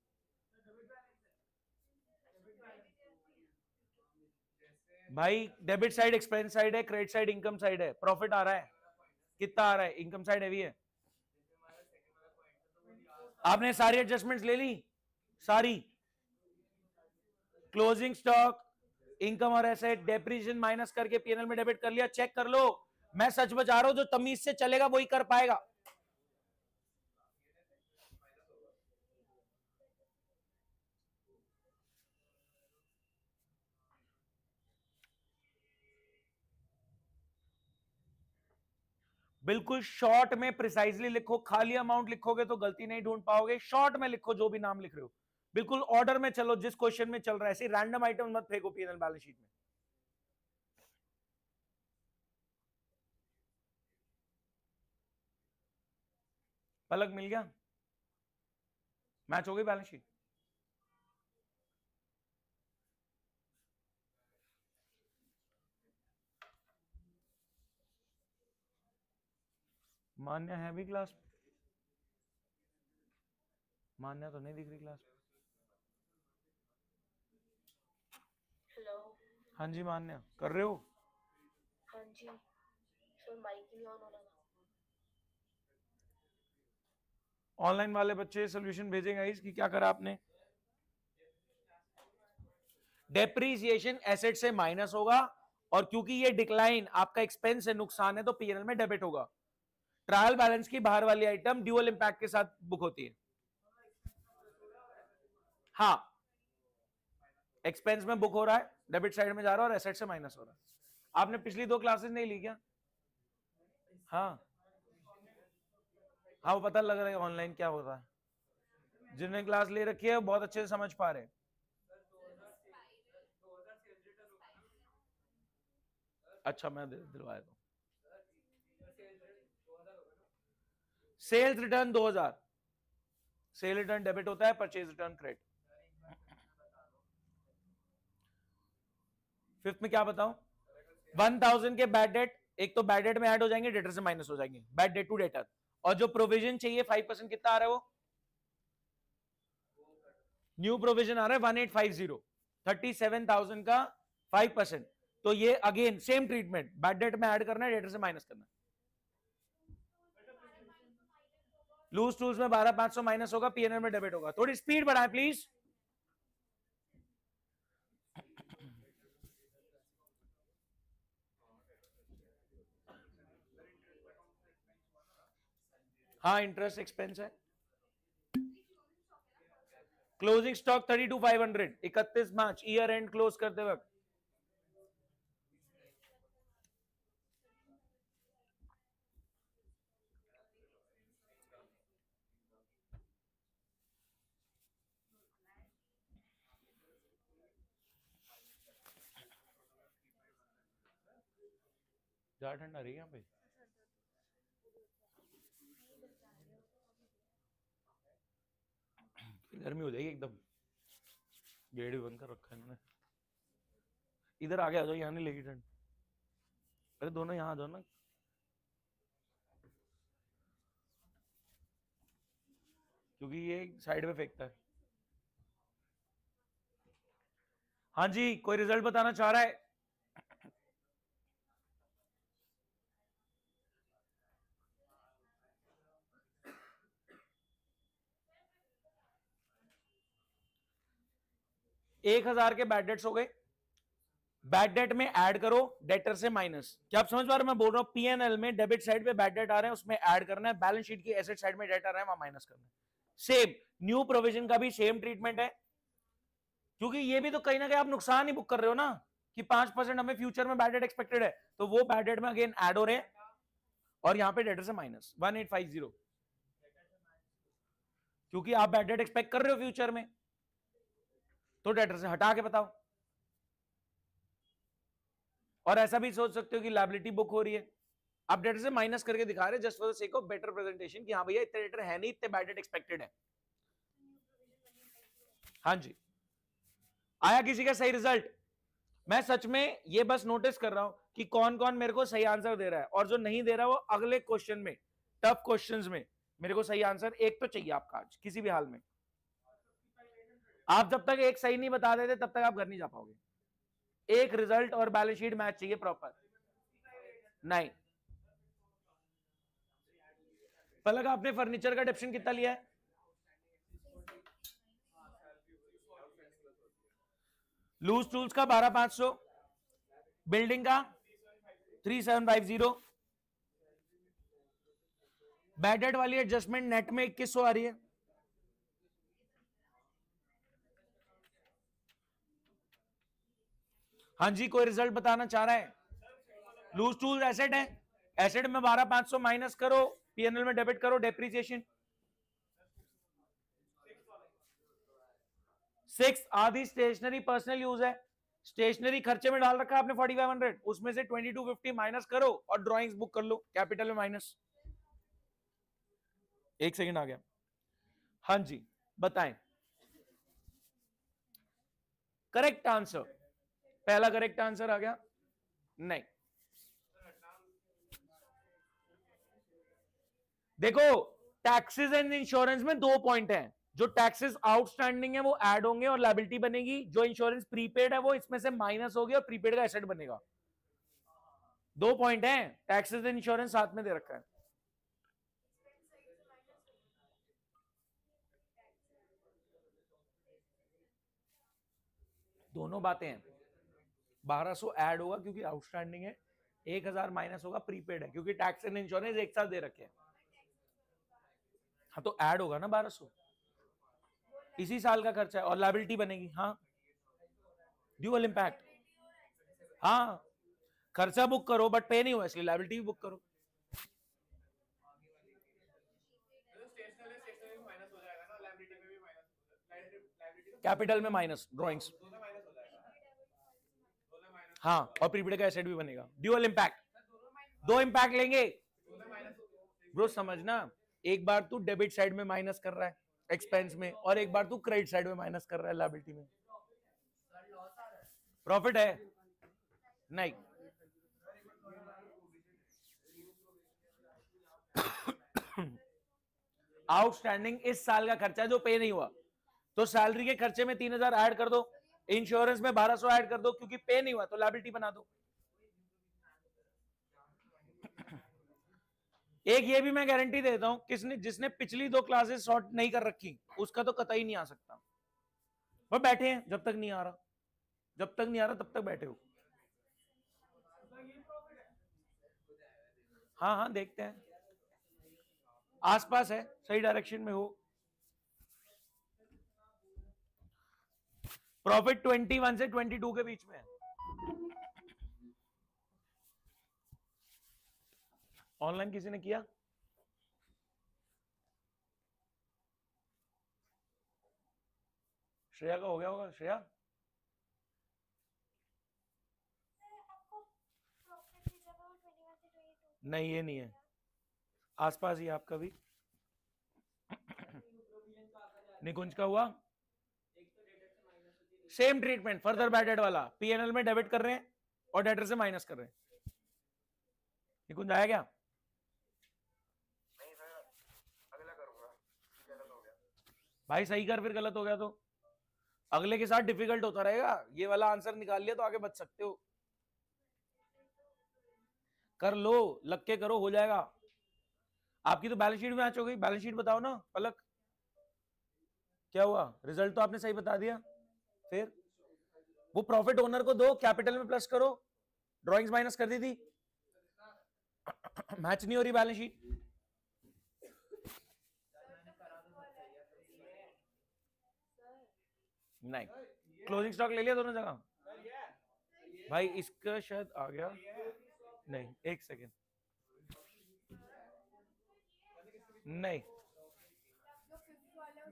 भाई डेबिट साइड एक्सपेंस साइड है, क्रेडिट साइड इनकम साइड है। प्रॉफिट आ रहा है, कितना आ रहा है? इनकम साइड हैवी है। आपने सारी एडजस्टमेंट्स ले ली, सारी क्लोजिंग स्टॉक, इनकम और एसेट, डेप्रिसिएशन माइनस करके P&L में डेबिट कर लिया। चेक कर लो, मैं सच बता रहा हूं, जो तमीज से चलेगा वही कर पाएगा। बिल्कुल शॉर्ट में प्रिसाइजली लिखो, खाली अमाउंट लिखोगे तो गलती नहीं ढूंढ पाओगे। शॉर्ट में लिखो जो भी नाम लिख रहे हो, बिल्कुल ऑर्डर में चलो जिस क्वेश्चन में चल रहा है, ऐसे रैंडम आइटम मत फेंको P&L बैलेंस शीट में। पलक मिल गया, मैच हो गई बैलेंस शीट। मान्या है भी क्लास? मान्या तो नहीं दिख रही क्लास। हेलो। हाँ जी मान्या, कर रहे हो? हाँ जी सर, माइक नहीं ऑन हो रहा था। ऑनलाइन वाले बच्चे सोल्यूशन भेजेंगे इसकी, क्या करा आपने? डेप्रीसिएशन एसेट से माइनस होगा, और क्योंकि ये डिक्लाइन आपका एक्सपेंस है, नुकसान है, तो P&L में डेबिट होगा। ट्रायल बैलेंस की बाहर वाली आइटम ड्यूअल इंपैक्ट के साथ बुक होती है। हाँ, एक्सपेंस में बुक हो रहा है, डेबिट साइड में जा रहा है, और एसेट से माइनस हो रहा है। आपने पिछली 2 क्लासेस नहीं ली क्या? हाँ हाँ, वो पता लग रहा है ऑनलाइन क्या होता है। जिन्होंने क्लास ले रखी है बहुत अच्छे से समझ पा रहे हैं। अच्छा मैं दिलवाया था। Sales return 2000, sale return debit होता है, परचेज रिटर्न क्रेडिट। फिफ्थ में क्या बताऊं? 1000 के बैड डेट, एक तो बैड डेट में ऐड हो जाएंगे, डेटर से माइनस हो जाएंगे, बैड डेट टू डेटर। और जो प्रोविजन चाहिए 5% कितना आ रहा है वो, न्यू प्रोविजन आ रहा है 1850, 37,000 का 5%। तो ये again same treatment, bad debt में ऐड करना है, डेटर से माइनस करना है। लूज टूल्स में 12,500 माइनस होगा, पीएनएल में डेबिट होगा। थोड़ी स्पीड बढ़ाएं प्लीज। हाँ इंटरेस्ट एक्सपेंस है। Closing stock 32,500, 31 March year and close करते वक्त। ज्यादा ठंडा रही यहाँ पे, गर्मी हो जाएगी एकदम। गेट भी बंद कर रखा है इन्होंने। इधर आगे आ जाओ, यहाँ नहीं लेगी ठंड। अरे दोनों यहाँ आ जाओ ना। क्योंकि ये साइड में फेंकता है। हाँ जी, कोई रिजल्ट बताना चाह रहा है? एक 1000 के बैड डेट्स हो गए, बैड डेट में ऐड करो, डेटर से माइनस। क्या आप समझ पा रहे हो? मैं बोल रहा हूं पीएनएल में डेबिट साइड पे बैड डेट आ रहे हैं, उसमें ऐड करना है, बैलेंस शीट की एसेट साइड में डेट आ रहा है, वहां माइनस करना है। सेम न्यू प्रोविजन का भी सेम ट्रीटमेंट है, क्योंकि ये भी तो कहीं ना कहीं आप नुकसान ही बुक कर रहे हो ना, कि 5% हमें फ्यूचर में बैड डेट एक्सपेक्टेड है, तो वो बैड डेट में अगेन ऐड हो रहे हैं, और यहां पे डेटर से माइनस 1850, क्योंकि आप बैड डेट एक्सपेक्ट कर रहे हो फ्यूचर में, तो डेटर से हटा के बताओ। और ऐसा भी सोच सकते हो कि लायबिलिटी बुक हो रही है, आप डेटर से माइनस करके दिखा रहे हैं just for the sake of better presentation, कि हाँ भैया इतने डेटर है नहीं, इतने बैड डेट एक्सपेक्टेड है। हाँ जी, आया किसी का सही रिजल्ट? मैं सच में ये बस नोटिस कर रहा हूं कि कौन कौन मेरे को सही आंसर दे रहा है, और जो नहीं दे रहा वो अगले क्वेश्चन में, टफ क्वेश्चंस में मेरे को सही आंसर एक तो चाहिए आपका आज किसी भी हाल में। आप जब तक एक सही नहीं बता देते तब तक आप घर नहीं जा पाओगे। एक रिजल्ट और बैलेंस शीट मैच चाहिए प्रॉपर। नहीं पलक, आपने फर्नीचर का डेप्शन कितना लिया है? लूज टूल्स का 12,500, बिल्डिंग का 3750, बैड डेट वाली एडजस्टमेंट नेट में 2100 आ रही है। हाँ जी, कोई रिजल्ट बताना चाह रहा है? लूज टूल्स एसेट है, एसेट में 12,500 माइनस करो, पीएनएल में डेबिट करो, डेप्रिसिएशन 6, आधी स्टेशनरी पर्सनल यूज है, स्टेशनरी खर्चे में डाल रखा है आपने 4500, उसमें से 2250 माइनस करो और ड्राइंग्स बुक कर लो, कैपिटल में माइनस। एक सेकंड आ गया। हाँ जी बताएं। करेक्ट आंसर, पहला करेक्ट आंसर आ गया। नहीं देखो, टैक्सेस एंड इंश्योरेंस में 2 पॉइंट हैं, जो टैक्सेस आउटस्टैंडिंग है वो ऐड होंगे और लायबिलिटी बनेगी, जो इंश्योरेंस प्रीपेड है वो इसमें से माइनस होगी और प्रीपेड का एसेट बनेगा। 2 पॉइंट हैं, टैक्सेस एंड इंश्योरेंस साथ में दे रखा है। दोनों बातें हैं, 1200 ऐड होगा क्योंकि आउटस्टैंडिंग है, 1000 माइनस होगा प्रीपेड है, क्योंकि टैक्स एंड इंश्योरेंस एक साथ दे रखे हैं। हाँ तो ऐड होगा ना 1200, इसी साल का खर्चा है और लायबिलिटी बनेगी। हाँ ड्यूअल इंपैक्ट, हाँ खर्चा बुक करो बट पे नहीं हुआ इसलिए लायबिलिटी भी बुक करो। कैपिटल में माइनस, ड्राइंग्स, हाँ और प्रीपेड का एसेट भी बनेगा, ड्यूअल इंपैक्ट। 2 इंपैक्ट लेंगे ब्रो, समझना, एक बार तू डेबिट साइड में माइनस कर रहा है एक्सपेंस में, और एक बार तू क्रेडिट साइड में माइनस कर रहा है लायबिलिटी में। प्रॉफिट है नहीं, आउटस्टैंडिंग इस साल का खर्चा जो पे नहीं हुआ, तो सैलरी के खर्चे में 3000 ऐड कर दो, इंश्योरेंस में 1200 ऐड कर दो, क्योंकि पे नहीं हुआ तो लायबिलिटी बना दो। एक ये भी मैं गारंटी देता हूं, जिसने पिछली 2 क्लासेस सॉर्ट नहीं कर रखी उसका तो कतई नहीं आ सकता। वो बैठे हैं जब तक नहीं आ रहा, जब तक नहीं आ रहा तब तक बैठे हो। हाँ हाँ देखते हैं, आसपास है, सही डायरेक्शन में हो। प्रॉफिट 21 से 22 के बीच में है। ऑनलाइन किसी ने किया? श्रेया का हो गया होगा। श्रेया नहीं, ये नहीं है, आसपास ही आपका भी। निकुंज का हुआ सेम ट्रीटमेंट, फर्दर बैडेड वाला, पीएनएल में डेबिट कर रहे हैं और डेटर से माइनस कर रहे हैं। निकुंज आया क्या? नहीं सर, अगला करूंगा, गलत हो गया भाई सही कर, फिर गलत हो गया तो अगले के साथ डिफिकल्ट होता रहेगा। ये वाला आंसर निकाल लिया तो आगे बच सकते हो। कर लो, लग के करो, हो जाएगा। आपकी तो बैलेंस शीट में मैच हो गई। बैलेंस शीट बताओ ना पलक, क्या हुआ? रिजल्ट तो आपने सही बता दिया, फिर वो प्रॉफिट ओनर को दो, कैपिटल में प्लस करो, ड्राइंग्स माइनस कर दी थी, मैच नहीं हो रही बैलेंस शीट। नहीं, क्लोजिंग स्टॉक ले लिया दोनों जगह। भाई इसका शायद आ गया, नहीं एक सेकेंड, नहीं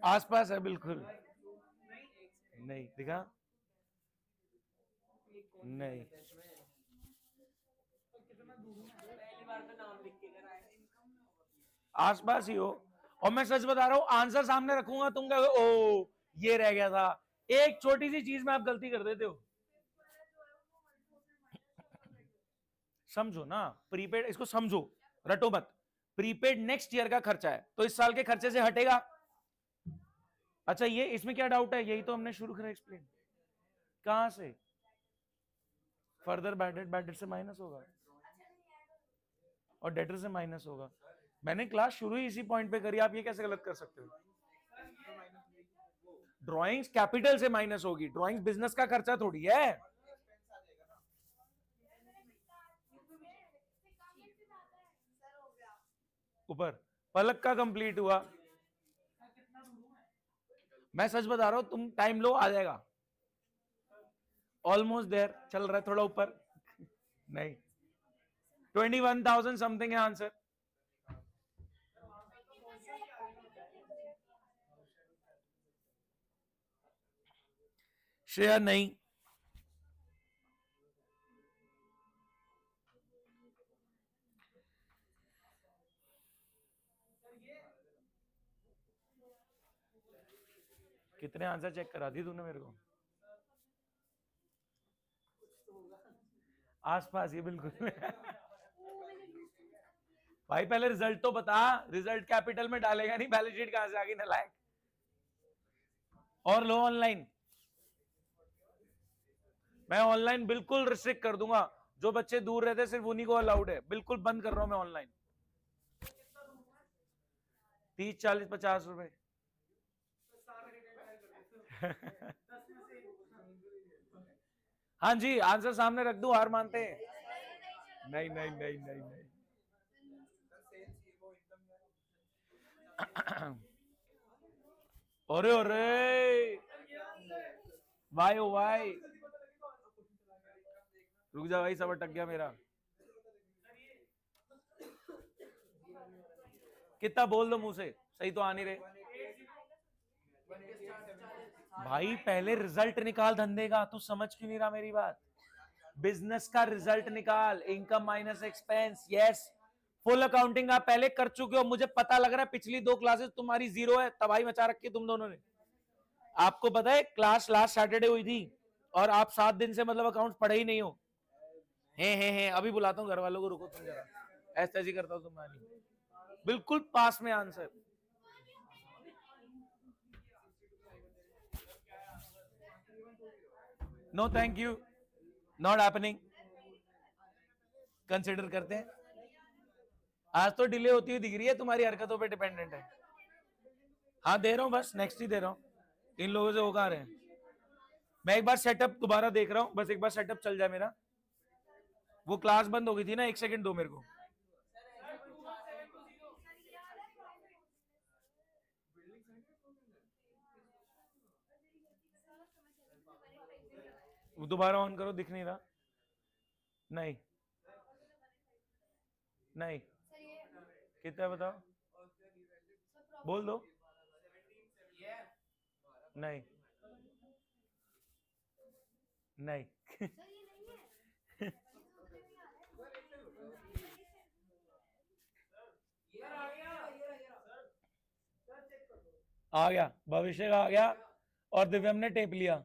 आसपास है बिल्कुल, नहीं दिखा, नहीं आसपास ही हो। और मैं सच बता रहा हूं, आंसर सामने रखूंगा, तुम कहोगे ओ ये रह गया था। एक छोटी सी चीज में आप गलती कर देते हो। समझो ना, प्रीपेड, इसको समझो, रटो मत। प्रीपेड नेक्स्ट ईयर का खर्चा है, तो इस साल के खर्चे से हटेगा। अच्छा ये इसमें क्या डाउट है? यही तो हमने शुरू करा एक्सप्लेन। कहां से? फर्दर बैडेड से माइनस होगा और डेटर से माइनस होगा। मैंने क्लास शुरू ही इसी पॉइंट पे करी, आप ये कैसे गलत कर सकते हो? ड्राइंग्स कैपिटल से माइनस होगी, ड्राइंग्स बिजनेस का खर्चा थोड़ी है। ऊपर पलक का कंप्लीट हुआ। मैं सच बता रहा हूं, तुम टाइम लो, आ जाएगा। ऑलमोस्ट देयर, चल रहा है थोड़ा ऊपर। नहीं 21,000 समथिंग है आंसर। श्रेया नहीं, कितने आंसर चेक करा दी तूने मेरे को? आसपास ही बिल्कुल। भाई पहले रिजल्ट तो बता, रिजल्ट कैपिटल में डालेगा नहीं, बैलेंस शीट कहां से आ गई नालायक। और लो ऑनलाइन, मैं ऑनलाइन बिल्कुल रिस्ट्रिक्ट कर दूंगा। जो बच्चे दूर रहते सिर्फ उन्हीं को अलाउड है, बिल्कुल बंद कर रहा हूं मैं ऑनलाइन। 30, 40, 50 रुपए। हाँ जी, आंसर सामने रख दूं, हार मानते हैं? नहीं नहीं नहीं नहीं नहीं। अरे अरे वाई ओ वाई, रुक जा भाई, सब अटक गया मेरा। कितना बोल दो मुंह से, सही तो आ नहीं रहे। भाई पहले रिजल्ट निकाल धंधे का, तू समझ क्यों नहीं रहा मेरी बात? बिजनेस का रिजल्ट निकाल, income minus expense. Yes, full accounting आप पहले कर चुके हो, मुझे पता लग रहा है। पिछली 2 क्लासेस तुम्हारी जीरो है, तबाही मचा रखी तुम दोनों ने। आपको पता है क्लास लास्ट सैटरडे हुई थी और आप 7 दिन से मतलब अकाउंट्स पढ़े ही नहीं हो। है अभी बुलाता हूँ घर वालों को, रुको तुम जरा। ऐसे करता हूँ तुम्हारी, बिल्कुल पास में answer. No thank you, not happening. Consider करते हैं। आज तो डिले होती हुई दिख रही है, तुम्हारी हरकतों पे डिपेंडेंट है। हाँ दे रहा हूँ, बस नेक्स्ट ही दे रहा हूँ। इन लोगों से हो कहाँ रहे हैं। मैं एक बार सेटअप दोबारा देख रहा हूँ, बस एक बार सेटअप चल जाए मेरा। वो क्लास बंद हो गई थी ना, 1 सेकंड दो मेरे को। वो दोबारा ऑन करो, दिख नहीं रहा। नहीं नहीं, कितना बताओ, बोल दो। नहीं नहीं आ गया, भविष्य का आ गया, और दिव्यम ने टेप लिया।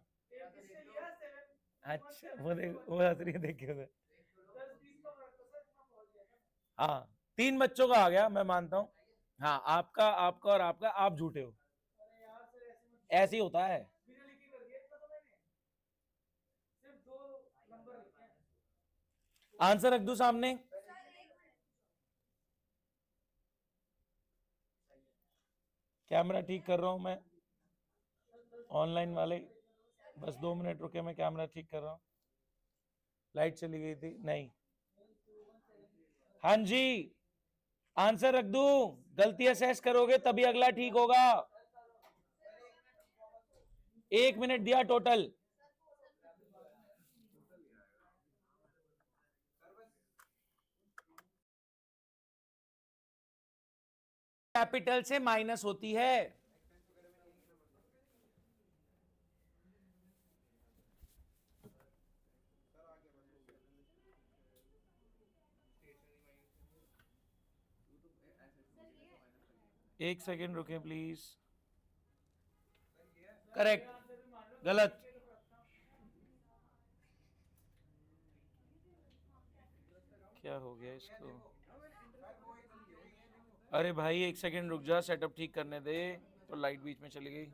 अच्छा वो देख, वो हंस रही है, देखिए उधर। हाँ 3 बच्चों का आ गया, मैं मानता हूँ। हाँ आपका, आपका और आपका, आप झूठे हो। ऐसे ही होता है। आंसर रख दूं सामने? कैमरा ठीक कर रहा हूं मैं, ऑनलाइन वाले, बस 2 मिनट रुके, मैं कैमरा ठीक कर रहा हूं। लाइट चली गई थी, नहीं। हाँ जी, आंसर रख दूं? गलती असेस करोगे तभी अगला ठीक होगा। 1 मिनट दिया टोटल। कैपिटल से माइनस होती है। एक सेकेंड रुके प्लीज। करेक्ट, गलत। क्या हो गया इसको? अरे भाई 1 सेकेंड रुक जा, सेटअप ठीक करने दे। तो लाइट बीच में चली गई।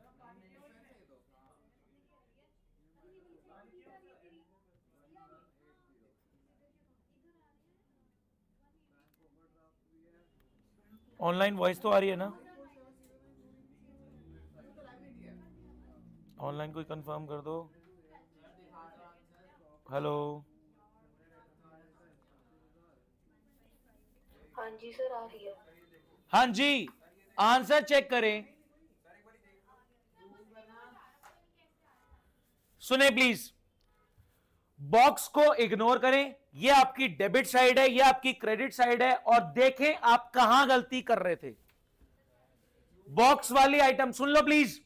ऑनलाइन वॉइस तो आ रही है ना? ऑनलाइन कोई कंफर्म कर दो। हेलो। हाँ जी सर, आ रही है। हाँ जी, आंसर चेक करें। सुने प्लीज, बॉक्स को इग्नोर करें। ये आपकी डेबिट साइड है, ये आपकी क्रेडिट साइड है, और देखें आप कहां गलती कर रहे थे। बॉक्स वाली आइटम सुन लो प्लीज,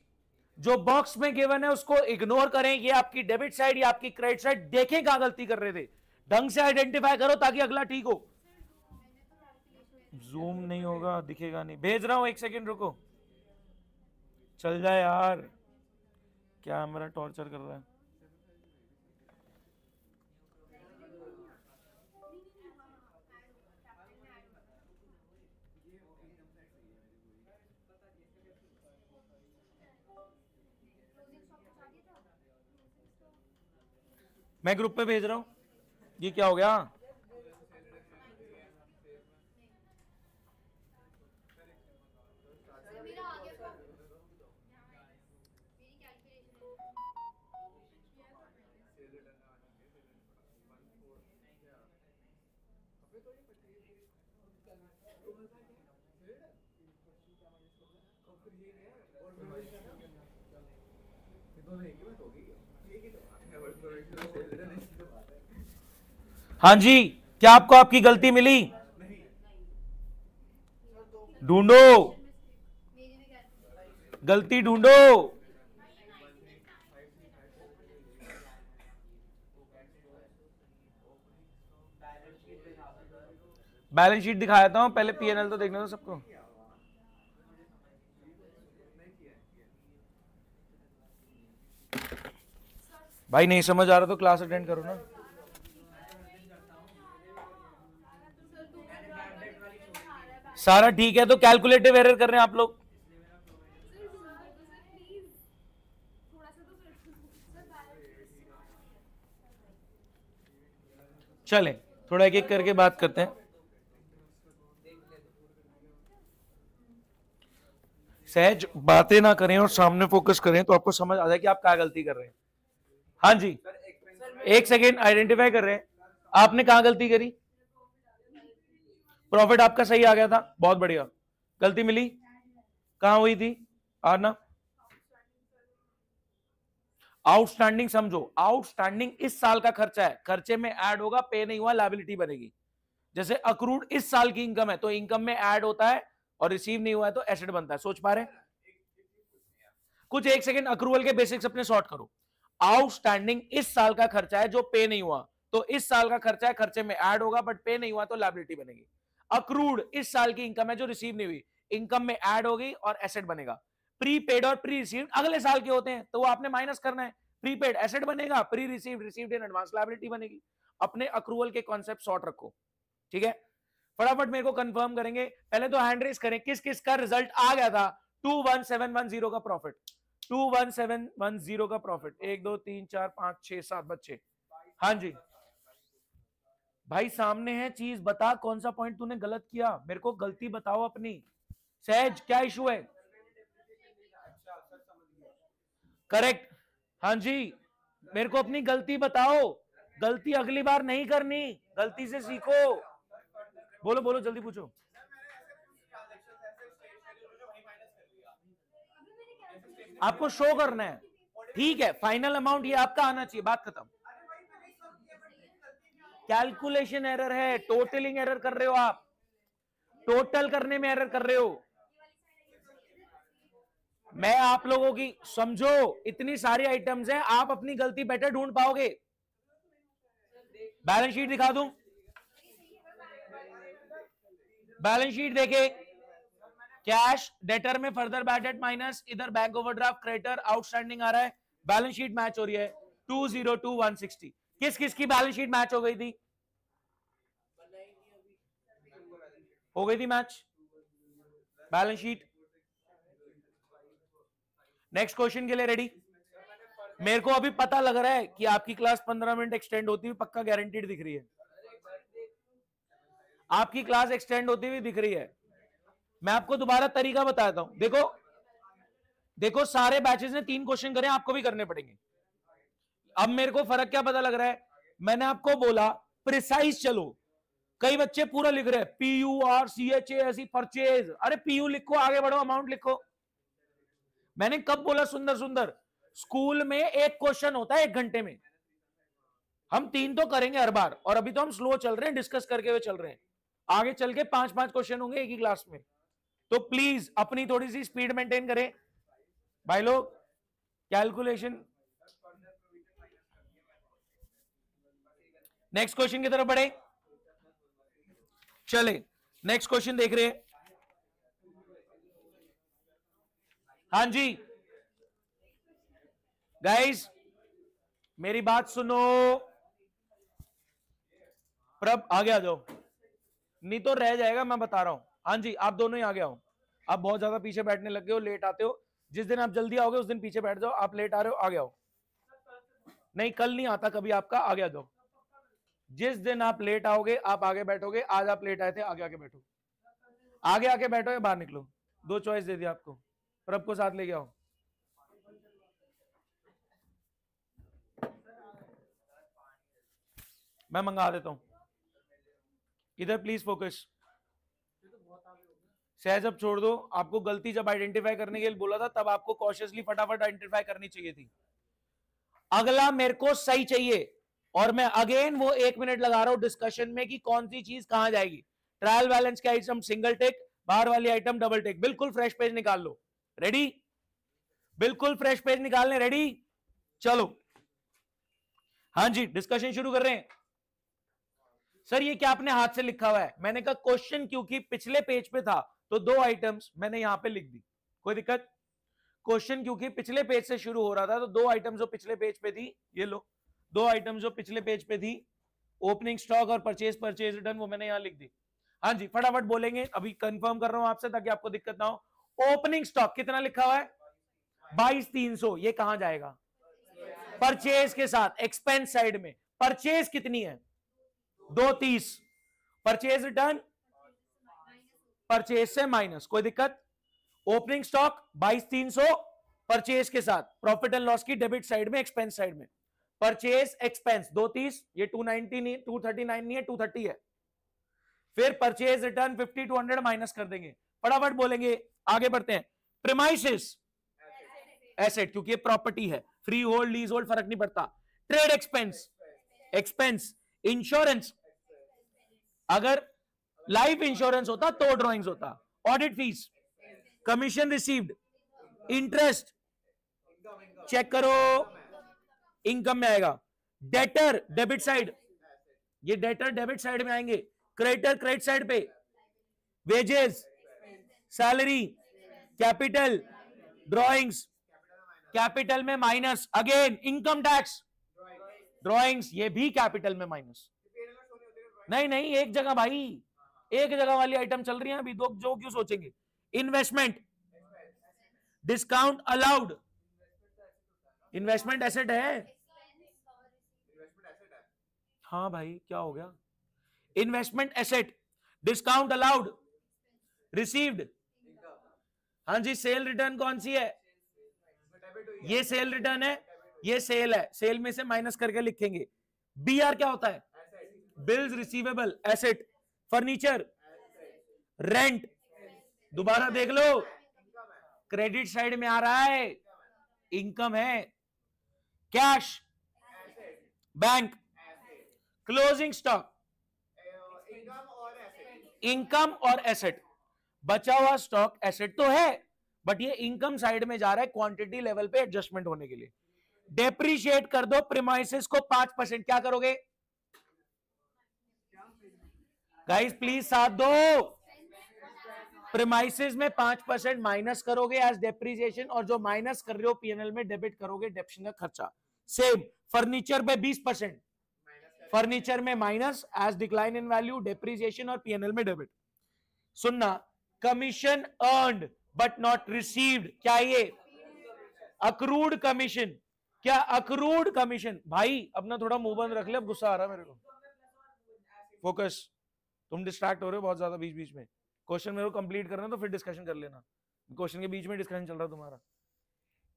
जो बॉक्स में गिवन है उसको इग्नोर करें। ये आपकी डेबिट साइड, ये आपकी क्रेडिट साइड, देखें कहां गलती कर रहे थे। ढंग से आइडेंटिफाई करो ताकि अगला ठीक हो। जूम नहीं होगा, दिखेगा नहीं, भेज रहा हूं, 1 सेकेंड रुको। चल जाए यार, क्या मेरा टॉर्चर कर रहा है। मैं ग्रुप पे भेज रहा हूं। ये क्या हो गया? हाँ जी, क्या आपको आपकी गलती मिली? ढूंढो, गलती ढूंढो। बैलेंस शीट दिखा देता हूं, पहले पीएनएल तो देखने दो सबको। भाई नहीं समझ आ रहा तो क्लास अटेंड करो ना। सारा ठीक है तो कैलकुलेटिव एरर कर रहे हैं आप लोग। चले थोड़ा एक एक करके बात करते हैं। सहज बातें ना करें और सामने फोकस करें तो आपको समझ आ जाए कि आप क्या गलती कर रहे हैं। हाँ जी, एक सेकेंड, आइडेंटिफाई कर रहे हैं आपने कहां गलती करी। प्रॉफिट आपका सही आ गया था, बहुत बढ़िया। गलती मिली कहां हुई थी आना? आउटस्टैंडिंग समझो, आउटस्टैंडिंग इस साल का खर्चा है, खर्चे में ऐड होगा, पे नहीं हुआ लायबिलिटी बनेगी। जैसे अक्रूड इस साल की इनकम है तो इनकम में ऐड होता है और रिसीव नहीं हुआ है तो एसेट बनता है। सोच पा रहे? कुछ एक सेकंड, अक्रूवल के बेसिक्स अपने सॉर्ट करो। आउटस्टैंडिंग इस साल का खर्चा है जो पे नहीं हुआ, तो इस साल का खर्चा है, खर्चे में ऐड होगा बट पे नहीं हुआ तो लायबिलिटी बनेगी। अक्रूड इस साल की इनकम है जो रिसीव नहीं हुई, इनकम में ऐड होगी और एसेट बनेगा। प्रीपेड और प्री रिसीव्ड अगले साल के होते हैं तो वो आपने माइनस करना है। प्रीपेड एसेट बनेगा, pre received received in advance liability बनेगी। अपने अक्रूवल के कॉन्सेप्ट सॉर्ट रखो, ठीक है? फटाफट मेरे को कंफर्म करेंगे, पहले तो हैंड रेस करें किस किस का रिजल्ट आ गया था। 21710 का प्रॉफिट, 21710 का प्रॉफिट। 1 2 3 4 5 6 7 बच्चे। हाँ जी भाई, सामने है चीज, बता कौन सा पॉइंट तूने गलत किया, मेरे को गलती बताओ अपनी। सहज क्या इशू है? करेक्ट, हाँ जी, मेरे को अपनी गलती बताओ, गलती अगली बार नहीं करनी, गलती से सीखो। बोलो बोलो जल्दी पूछो। आपको शो करना है, ठीक है, फाइनल अमाउंट ये आपका आना चाहिए, बात खत्म। कैलकुलेशन एरर है, टोटलिंग एरर कर रहे हो आप, टोटल करने में एरर कर रहे हो। मैं आप लोगों की समझो, इतनी सारी आइटम्स हैं, आप अपनी गलती बेटर ढूंढ पाओगे। बैलेंस शीट दिखा दूं? बैलेंस शीट देखे, कैश डेटर में फर्दर बैड डेट माइनस, इधर बैंक ओवरड्राफ्ट क्रेडिटर आउटस्टैंडिंग आ रहा है, बैलेंस शीट मैच हो रही है 202160। किस किस की बैलेंस शीट मैच हो गई थी? हो गई थी match balance sheet. Next question के लिए रेडी? मेरे को अभी पता लग रहा है कि आपकी क्लास 15 मिनट एक्सटेंड होती हुई पक्का गारंटीड दिख रही है, आपकी क्लास एक्सटेंड होती हुई दिख रही है। मैं आपको दोबारा तरीका बताता हूं, देखो देखो, सारे बैचेस ने 3 क्वेश्चन करे, आपको भी करने पड़ेंगे। अब मेरे को फर्क क्या पता लग रहा है, मैंने आपको बोला प्रिसाइज चलो, कई बच्चे पूरा लिख रहे हैं PURCHA ऐसी परचेज, अरे PU लिखो, आगे बढ़ो, अमाउंट लिखो। मैंने कब बोला सुंदर सुंदर? स्कूल में एक क्वेश्चन होता है 1 घंटे में, हम 3 तो करेंगे हर बार, और अभी तो हम स्लो चल रहे हैं, डिस्कस करके हुए चल रहे हैं, आगे चल के 5-5 क्वेश्चन होंगे एक ही क्लास में। तो प्लीज अपनी थोड़ी सी स्पीड मेंटेन करें भाई लोग। कैलकुलेशन, नेक्स्ट क्वेश्चन की तरफ बढ़े, चले नेक्स्ट क्वेश्चन देख रहे हैं। हाँ जी गाइस, मेरी बात सुनो, प्रभ आगे आ जाओ, नहीं तो रह जाएगा, मैं बता रहा हूं। हाँ जी, आप दोनों ही आगे आओ, आप बहुत ज्यादा पीछे बैठने लगे हो, लेट आते हो। जिस दिन आप जल्दी आओगे उस दिन पीछे बैठ जाओ, आप लेट आ रहे हो आगे आओ। नहीं, कल नहीं आता कभी आपका, आगे आ जाओ। जिस दिन आप लेट आओगे आप आगे बैठोगे, आज आप लेट आए थे, आगे आके बैठो, आगे आके बैठो या बाहर निकलो। 2 चॉइस दे दिया आपको, प्रभ को साथ लेके आओ। मैं मंगा देता हूं, इधर प्लीज फोकस। सहज अब छोड़ दो, आपको गलती जब आइडेंटिफाई करने के लिए बोला था तब आपको कॉशियसली फटाफट आइडेंटिफाई करनी चाहिए थी। अगला मेरे को सही चाहिए, और मैं अगेन वो 1 मिनट लगा रहा हूं डिस्कशन में कि कौन सी चीज कहां जाएगी। ट्रायल बैलेंस के आइटम सिंगल टिक, बाहर वाली आइटम डबल टिक। बिल्कुल फ्रेश पेज निकाल लो, रेडी? बिल्कुल फ्रेश पेज निकालने, रेडी? चलो हाँ जी, डिस्कशन शुरू कर रहे हैं। सर ये क्या आपने हाथ से लिखा हुआ है? मैंने कहा क्वेश्चन क्योंकि पिछले पेज पे था तो 2 आइटम्स मैंने यहां पे लिख दी, कोई दिक्कत? क्वेश्चन क्योंकि पिछले पेज से शुरू हो रहा था तो 2 आइटम्स जो पिछले पेज पे थी, ये लो, 2 आइटम्स जो पिछले पेज पे थी, ओपनिंग स्टॉक और परचेज रिटर्न, वो मैंने यहां लिख दी। हाँ जी, फटाफट बोलेंगे, अभी कंफर्म कर रहा हूं आपसे ताकि आपको दिक्कत ना हो। ओपनिंग स्टॉक कितना लिखा हुआ है? 22,300। ये कहां जाएगा? परचेज के साथ, एक्सपेंस साइड में। परचेज कितनी है? 230 परचेज रिटर्न परचेज से माइनस, कोई दिक्कत? ओपनिंग स्टॉक 22,300 परचेज के साथ, प्रॉफिट एंड लॉस की डेबिट साइड में, एक्सपेंस साइड में परचेज एक्सपेंस 230, ये 290 नहीं, 239 नहीं है, 230 है। फिर परचेज रिटर्न 50 टू 100 माइनस कर देंगे, फटाफट बोलेंगे, आगे बढ़ते हैं। प्रीमाइसेस एसेट, क्योंकि ये प्रॉपर्टी है, फ्री होल्ड लीज होल्ड फर्क नहीं पड़ता। ट्रेड एक्सपेंस एक्सपेंस, इंश्योरेंस अगर लाइफ इंश्योरेंस होता तो ड्रॉइंग्स होता, audit fees, commission received, interest check करो, इनकम में आएगा। डेटर डेबिट साइड, ये डेटर डेबिट साइड में आएंगे, क्रेडिटर क्रेडिट साइड पे, wages, salary, capital, drawings, capital में minus, again income tax, drawings ये भी कैपिटल में माइनस। नहीं नहीं, एक जगह भाई, एक जगह वाली आइटम चल रही है अभी, दो जो क्यों सोचेंगे। Investment, discount allowed, investment asset है। हाँ भाई क्या हो गया? Investment asset, discount allowed, received. हाँ जी, सेल रिटर्न कौन सी है? ये सेल रिटर्न है, ये सेल है, सेल में से माइनस करके लिखेंगे। बी आर क्या होता है? Bills receivable asset. Furniture, rent, दोबारा देख लो, क्रेडिट साइड में आ रहा है, इनकम है। Cash, bank, closing stock, income और एसेट। बचा हुआ स्टॉक एसेट तो है, बट ये इनकम साइड में जा रहा है क्वांटिटी लेवल पे एडजस्टमेंट होने के लिए। डेप्रीशिएट कर दो प्रीमाइसेस को 5%, क्या करोगे गाइस? प्लीज साथ दो। प्रीमाइसेस में 5% माइनस करोगे एज डेप्रीसिएशन, और जो माइनस कर रहे हो पीएनएल में डेबिट करोगे डेप्शन का खर्चा। सेम फर्नीचर पे 20%, फर्नीचर में minus as decline in value, depreciation और पीएनएल में डेबिट। सुनना, commission earned but not received, क्या ये अक्रूड कमीशन? क्या अक्रूड कमीशन? भाई अपना थोड़ा मुंह बंद रख ले, अब गुस्सा आ रहा है मेरे को। फोकस, तुम डिस्ट्रैक्ट हो रहे हो बहुत ज्यादा बीच बीच में। क्वेश्चन मेरे को कंप्लीट करना तो फिर डिस्कशन कर लेना, क्वेश्चन के बीच में डिस्कशन चल रहा है तुम्हारा।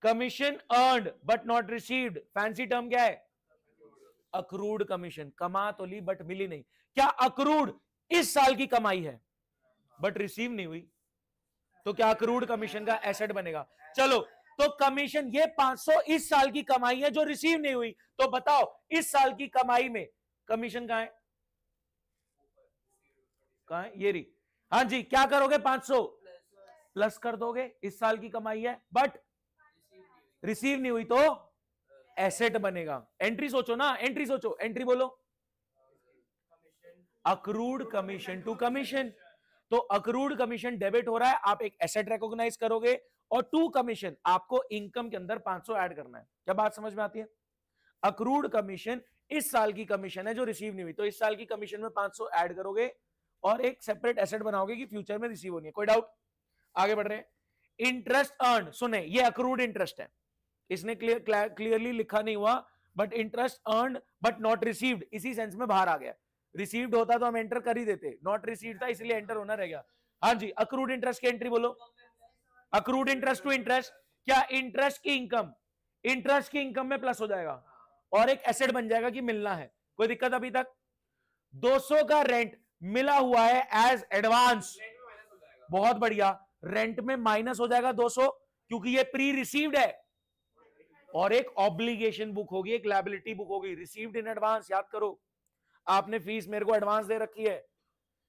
Commission earned but not received, fancy term क्या है? Accrued commission. कमा तो ली बट मिली नहीं। क्या अक्रूड इस साल की कमाई है बट रिसीव नहीं हुई, तो क्या अक्रूड कमीशन का एसेट बनेगा? चलो, तो कमीशन ये 500 इस साल की कमाई है जो रिसीव नहीं हुई, तो बताओ इस साल की कमाई में कमीशन कहां है? कहां है? ये रही। हाँ जी, क्या करोगे? 500 प्लस कर दोगे, इस साल की कमाई है बट रिसीव नहीं हुई, तो एसेट बनेगा। एंट्री सोचो ना, एंट्री सोचो, एंट्री बोलो। अक्रूड कमीशन टू कमीशन, तो अक्रूड कमीशन डेबिट हो रहा है, आप एक एसेट रिकॉग्नाइज करोगे, और टू कमीशन आपको इनकम के अंदर 500 ऐड करना है। क्या बात समझ में आती है? अक्रूड कमीशन इस साल की कमीशन है जो रिसीव नहीं हुई, तो इस साल की कमीशन में 500 ऐड करोगे और एक सेपरेट एसेट बनाओगे कि फ्यूचर में रिसीव होनी है। कोई डाउट? आगे बढ़ रहे हैं। इंटरेस्ट अर्न, सुने, ये अक्रूड इंटरेस्ट है, इसने क्लियरली लिखा नहीं हुआ, but interest earn but not received इसी सेंस में बाहर आ गया। रिसीव्ड होता तो हम एंटर कर ही देते, नॉट रिसीव्ड था इसलिए एंटर होना रह गया। हाँ जी, अक्रूड इंटरेस्ट की एंट्री बोलो। अक्रूड इंटरेस्ट टू इंटरेस्ट, क्या इंटरेस्ट की इनकम, इंटरेस्ट की इनकम में प्लस हो जाएगा और एक एसेट बन जाएगा कि मिलना है। कोई दिक्कत अभी तक? 200 का रेंट मिला हुआ है एज एडवांस, बहुत बढ़िया, रेंट में माइनस हो जाएगा 200 क्योंकि ये प्री रिसीव्ड है, और एक ऑब्लिगेशन बुक होगी, एक लायबिलिटी बुक होगी, रिसीव्ड इन एडवांस। याद करो, आपने फीस मेरे को एडवांस दे रखी है,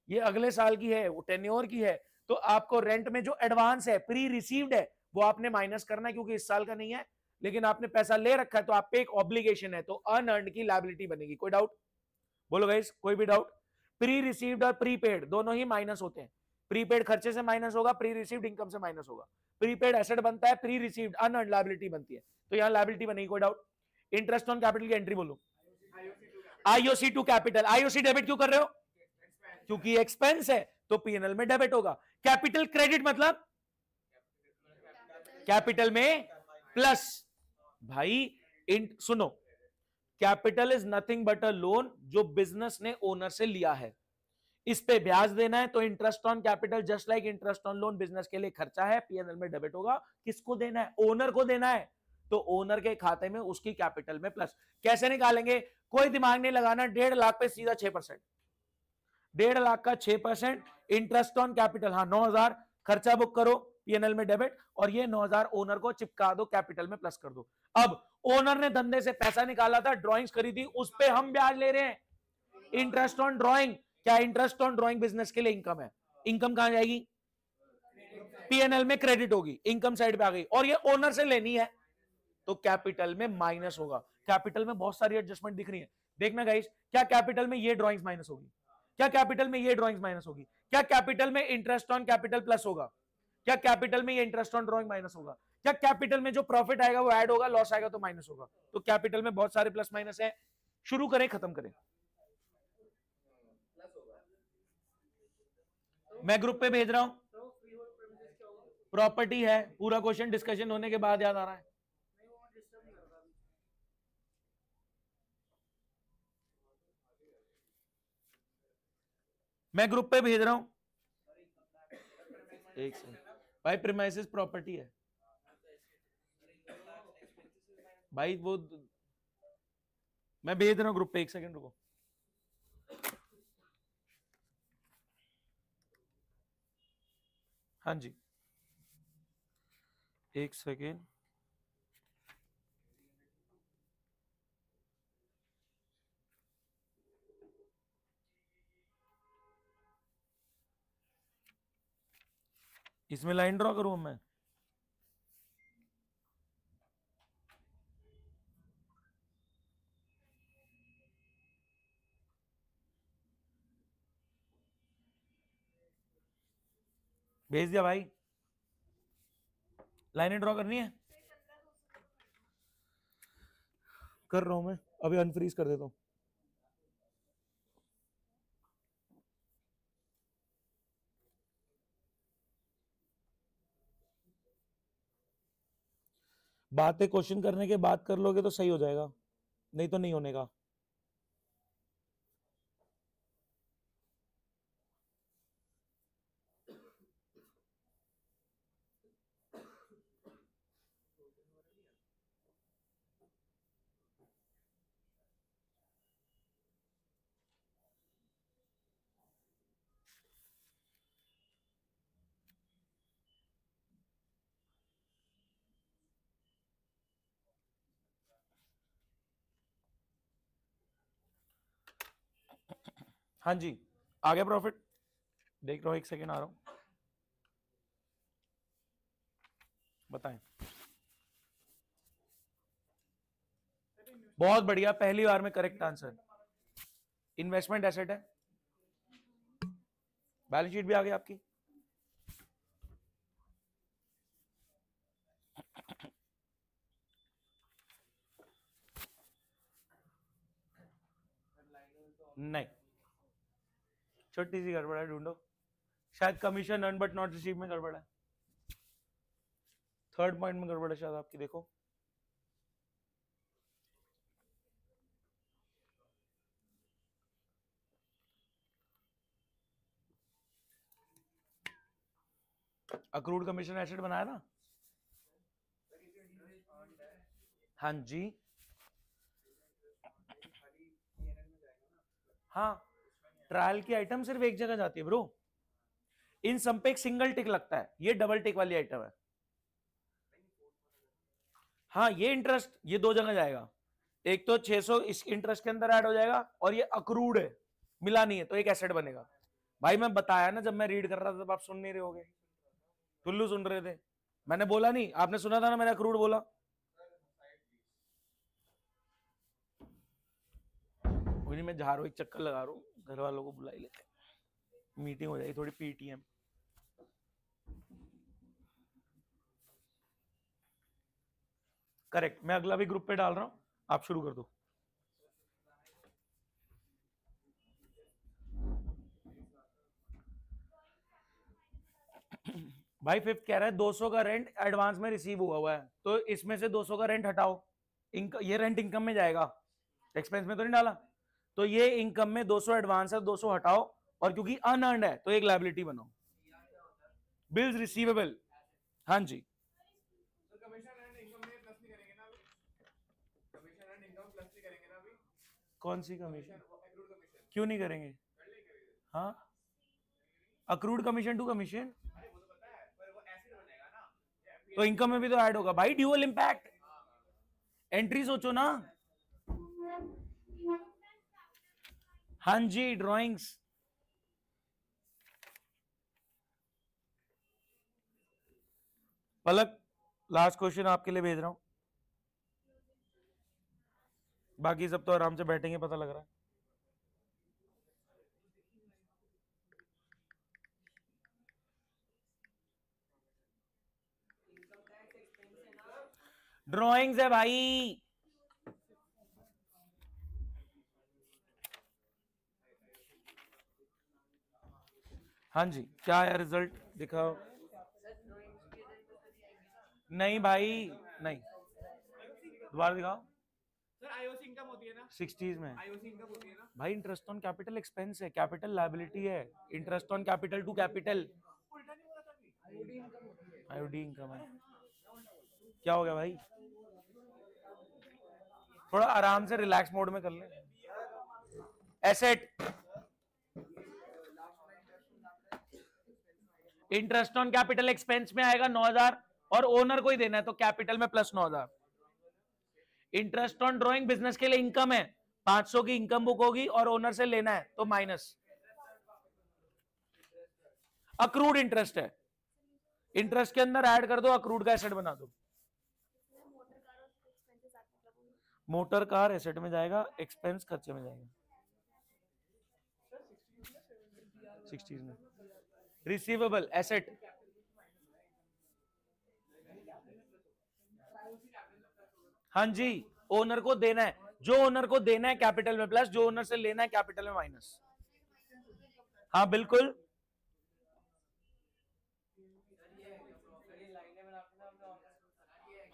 ये अगले साल की है, वो टेन्योर की है, तो आपको रेंट में जो एडवांस है, प्री रिसीव्ड है, वो आपने माइनस करना है क्योंकि इस साल का नहीं है, लेकिन आपने पैसा ले रखा है तो आप पे एक ऑब्लिगेशन है, तो अनअर्न्ड की लायबिलिटी बनेगी। कोई डाउट? बोलो गाइस, कोई भी डाउट? प्री रिसीव्ड और प्रीपेड दोनों ही माइनस होते हैं। प्रीपेड खर्चे से माइनस होगा, प्री रिसीव्ड इनकम से माइनस होगा। प्रीपेड एसेट बनता है, प्री रिसीव्ड अनअर्न्ड लायबिलिटी बनती है, तो यहां लायबिलिटी बनेगी। कोई डाउट? इंटरेस्ट ऑन कैपिटल की एंट्री बोलो। IOC to capital, IOC debit क्यों कर रहे हो? क्योंकि एक्सपेंस है तो पीएनएल में डेबिट होगा। कैपिटल क्रेडिट मतलब कैपिटल में प्लस। भाई सुनो, capital is nothing but a loan जो बिजनेस ने ओनर से लिया है, इस पे ब्याज देना है, तो interest on capital just like interest on loan business के लिए खर्चा है, पीएनएल में डेबिट होगा। किसको देना है? ओनर को देना है, तो ओनर के खाते में उसकी कैपिटल में प्लस। कैसे निकालेंगे? कोई दिमाग नहीं लगाना, 1.5 लाख पे सीधा 6%, 1.5 लाख का 6% इंटरेस्ट ऑन कैपिटल, हाँ 9,000 खर्चा बुक करो पीएनएल में डेबिट, और ये 9,000 ओनर को चिपका दो, कैपिटल में प्लस कर दो। अब ओनर ने धंधे से पैसा निकाला था, ड्राइंग्स खरीदी, उस पे हम ब्याज ले रहे हैं, इंटरेस्ट ऑन ड्राइंग। क्या इंटरेस्ट ऑन ड्राइंग बिजनेस के लिए इनकम है? इनकम कहां जाएगी? पीएनएल में क्रेडिट होगी, इनकम साइड पे आ गई, और ये ओनर से लेनी है, तो कैपिटल में माइनस होगा। कैपिटल में बहुत सारी एडजस्टमेंट दिख रही है, देखना गाइस। क्या कैपिटल में ये ड्राइंग्स माइनस होगी? क्या कैपिटल में ये ड्राइंग्स माइनस होगी? क्या कैपिटल में इंटरेस्ट ऑन कैपिटल प्लस होगा? क्या कैपिटल में ये इंटरेस्ट ऑन ड्राइंग माइनस होगा? क्या कैपिटल में जो प्रॉफिट आएगा वो ऐड होगा, लॉस आएगा तो माइनस होगा? तो कैपिटल में बहुत सारे प्लस माइनस है। शुरू करें, खत्म करें? मैं ग्रुप पे भेज रहा हूं, प्रॉपर्टी है, पूरा क्वेश्चन डिस्कशन होने के बाद याद आ रहा है। मैं ग्रुप पे भेज रहा हूं, एक सेकंड भाई, प्रीमाइसेस प्रॉपर्टी है भाई, वो मैं भेज रहा हूं ग्रुप पे, एक सेकंड रुको। हाँ जी, एक सेकेंड। इसमें लाइन ड्रॉ करूं मैं? भेज दिया भाई, लाइनें ड्रॉ करनी है, कर रहा हूं मैं, अभी अनफ्रीज कर देता हूं। बातें क्वेश्चन करने के बाद कर लोगे तो सही हो जाएगा, नहीं तो नहीं होने का। हाँ जी, आ गया प्रॉफिट, देख रहा हूं, एक सेकेंड आ रहा हूं, बताएं। बहुत बढ़िया, पहली बार में करेक्ट आंसर। इन्वेस्टमेंट एसेट है, बैलेंस शीट भी आ गई आपकी। नहीं, छोटी सी गड़बड़ है, ढूंढो, शायद commission earn but not receive में गड़बड़ है, थर्ड पॉइंट में गड़बड़ है शायद आपकी, देखो। अक्रूड कमीशन एसेट बनाया ना? हाँ जी, हाँ, ट्रायल की आइटम सिर्फ एक जगह जाती है ब्रो, इन सब पे एक सिंगल टिक लगता है, ये डबल टिक वाली आइटम है। हाँ, ये इंटरेस्ट ये दो जगह जाएगा, एक तो 600 इस इंटरेस्ट के अंदर ऐड हो जाएगा, और ये अक्रूड है, मिला नहीं है, तो एक एसेट बनेगा। भाई मैं बताया ना, जब मैं रीड कर रहा था तब आप सुन नहीं रहे होगे, टुल्लू सुन रहे थे, मैंने बोला नहीं, आपने सुना था ना मैंने अक्रूड बोला? मैं जा रहा हूँ, एक चक्कर लगा रहा हूँ, घर वालों को बुला ही लेते, मीटिंग हो जाएगी थोड़ी, पीटीएम। करेक्ट, मैं अगला भी ग्रुप पे डाल रहा हूं, आप शुरू कर दो। भाई फिफ्थ कह रहा है 200 का रेंट एडवांस में रिसीव हुआ है, तो इसमें से 200 का रेंट हटाओ, ये रेंट इनकम में जाएगा, एक्सपेंस में तो नहीं डाला, तो ये इनकम में 200 एडवांस है, 200 हटाओ, और क्योंकि अनअर्न्ड है तो एक लायबिलिटी बनाओ, बिल्स रिसीवेबल। हाँ जी, कौन सी कमीशन, क्यों नहीं करेंगे? हाँ, अक्रूड कमीशन टू कमीशन तो इनकम में भी तो ऐड होगा भाई, ड्यूअल इंपैक्ट। एंट्री सोचो ना। हाँ जी, ड्राइंग्स। पलक, लास्ट क्वेश्चन आपके लिए भेज रहा हूं, बाकी सब तो आराम से बैठेंगे, पता लग रहा है। ड्राइंग्स है भाई। हाँ जी, क्या है रिजल्ट दिखाओ। नहीं भाई, नहीं, दोबारा दिखाओ। सर आईओसी इनकम होती है ना, 60s में आईओसी इनकम होती है ना भाई, इंटरेस्ट ऑन कैपिटल एक्सपेंस है, कैपिटल लायबिलिटी है, interest on capital to capital. उल्टा नहीं बोला था अभी, आईओडी इनकम होती है, आईओडी इनकम है। क्या हो गया भाई, थोड़ा आराम से रिलैक्स मोड में कर ले। Asset, interest on capital expense में आएगा 9000, और ओनर को ही देना है तो कैपिटल में plus 9000। Interest on drawing business के लिए इनकम है, 500 की इनकम बुक होगी और ओनर से लेना है तो माइनस। अक्रूड इंटरेस्ट है, इंटरेस्ट के अंदर ऐड कर दो, अक्रूड का एसेट बना दो। मोटर कार एसेट में जाएगा, एक्सपेंस खर्चे में जाएगा। 60s में रिसीवेबल एसेट, हाँ जी, ओनर को देना है, जो ओनर को देना है कैपिटल में प्लस, जो ओनर से लेना है कैपिटल में माइनस। हाँ बिल्कुल,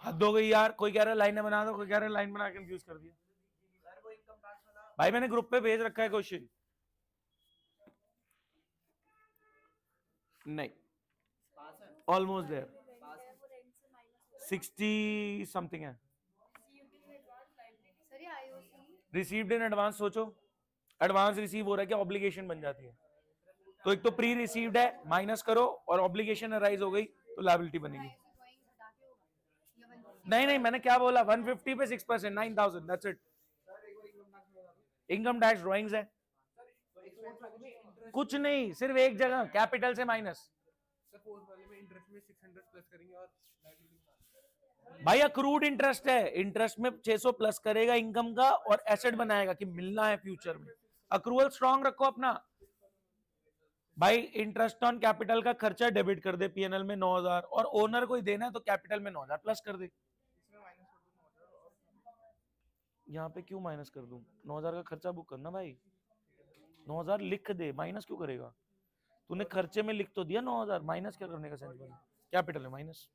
हद हो गई यार, कोई कह रहा है लाइनें बना दो, कोई कह रहा है लाइन बना के कंफ्यूज कर दिया। भाई मैंने ग्रुप पे भेज रखा है क्वेश्चन। नहीं, ऑलमोस्ट देयर, 60 समथिंग है। रिसीव्ड इन एडवांस सोचो, एडवांस रिसीव हो रहा है क्या, ऑब्लिगेशन बन जाती है, तो एक तो प्री रिसीव्ड है, माइनस करो, और ऑब्लिगेशन अराइज हो गई तो लायबिलिटी बनेगी। नहीं नहीं, मैंने क्या बोला, 150 पे 6%, 9000, that's it. Income tax drawings है, कुछ नहीं, सिर्फ एक जगह कैपिटल से माइनस। भाई अक्रूड इंटरेस्ट है, इंटरेस्ट में 600 प्लस करेगा इनकम का और एसेट बनाएगा कि मिलना है फ्यूचर में। अक्रूवल स्ट्रॉन्ग रखो अपना भाई। इंटरेस्ट ऑन कैपिटल का खर्चा डेबिट कर दे पीएनएल में 9000, और ओनर को ही देना है तो कैपिटल में 9000 प्लस कर दे। यहाँ पे क्यों माइनस कर दूं, 9000 का खर्चा बुक करना भाई, 9000 लिख दे, माइनस क्यों करेगा, तूने खर्चे में लिख तो दिया 9000, माइनस क्या करने का सेंस बना, कैपिटल में माइनस।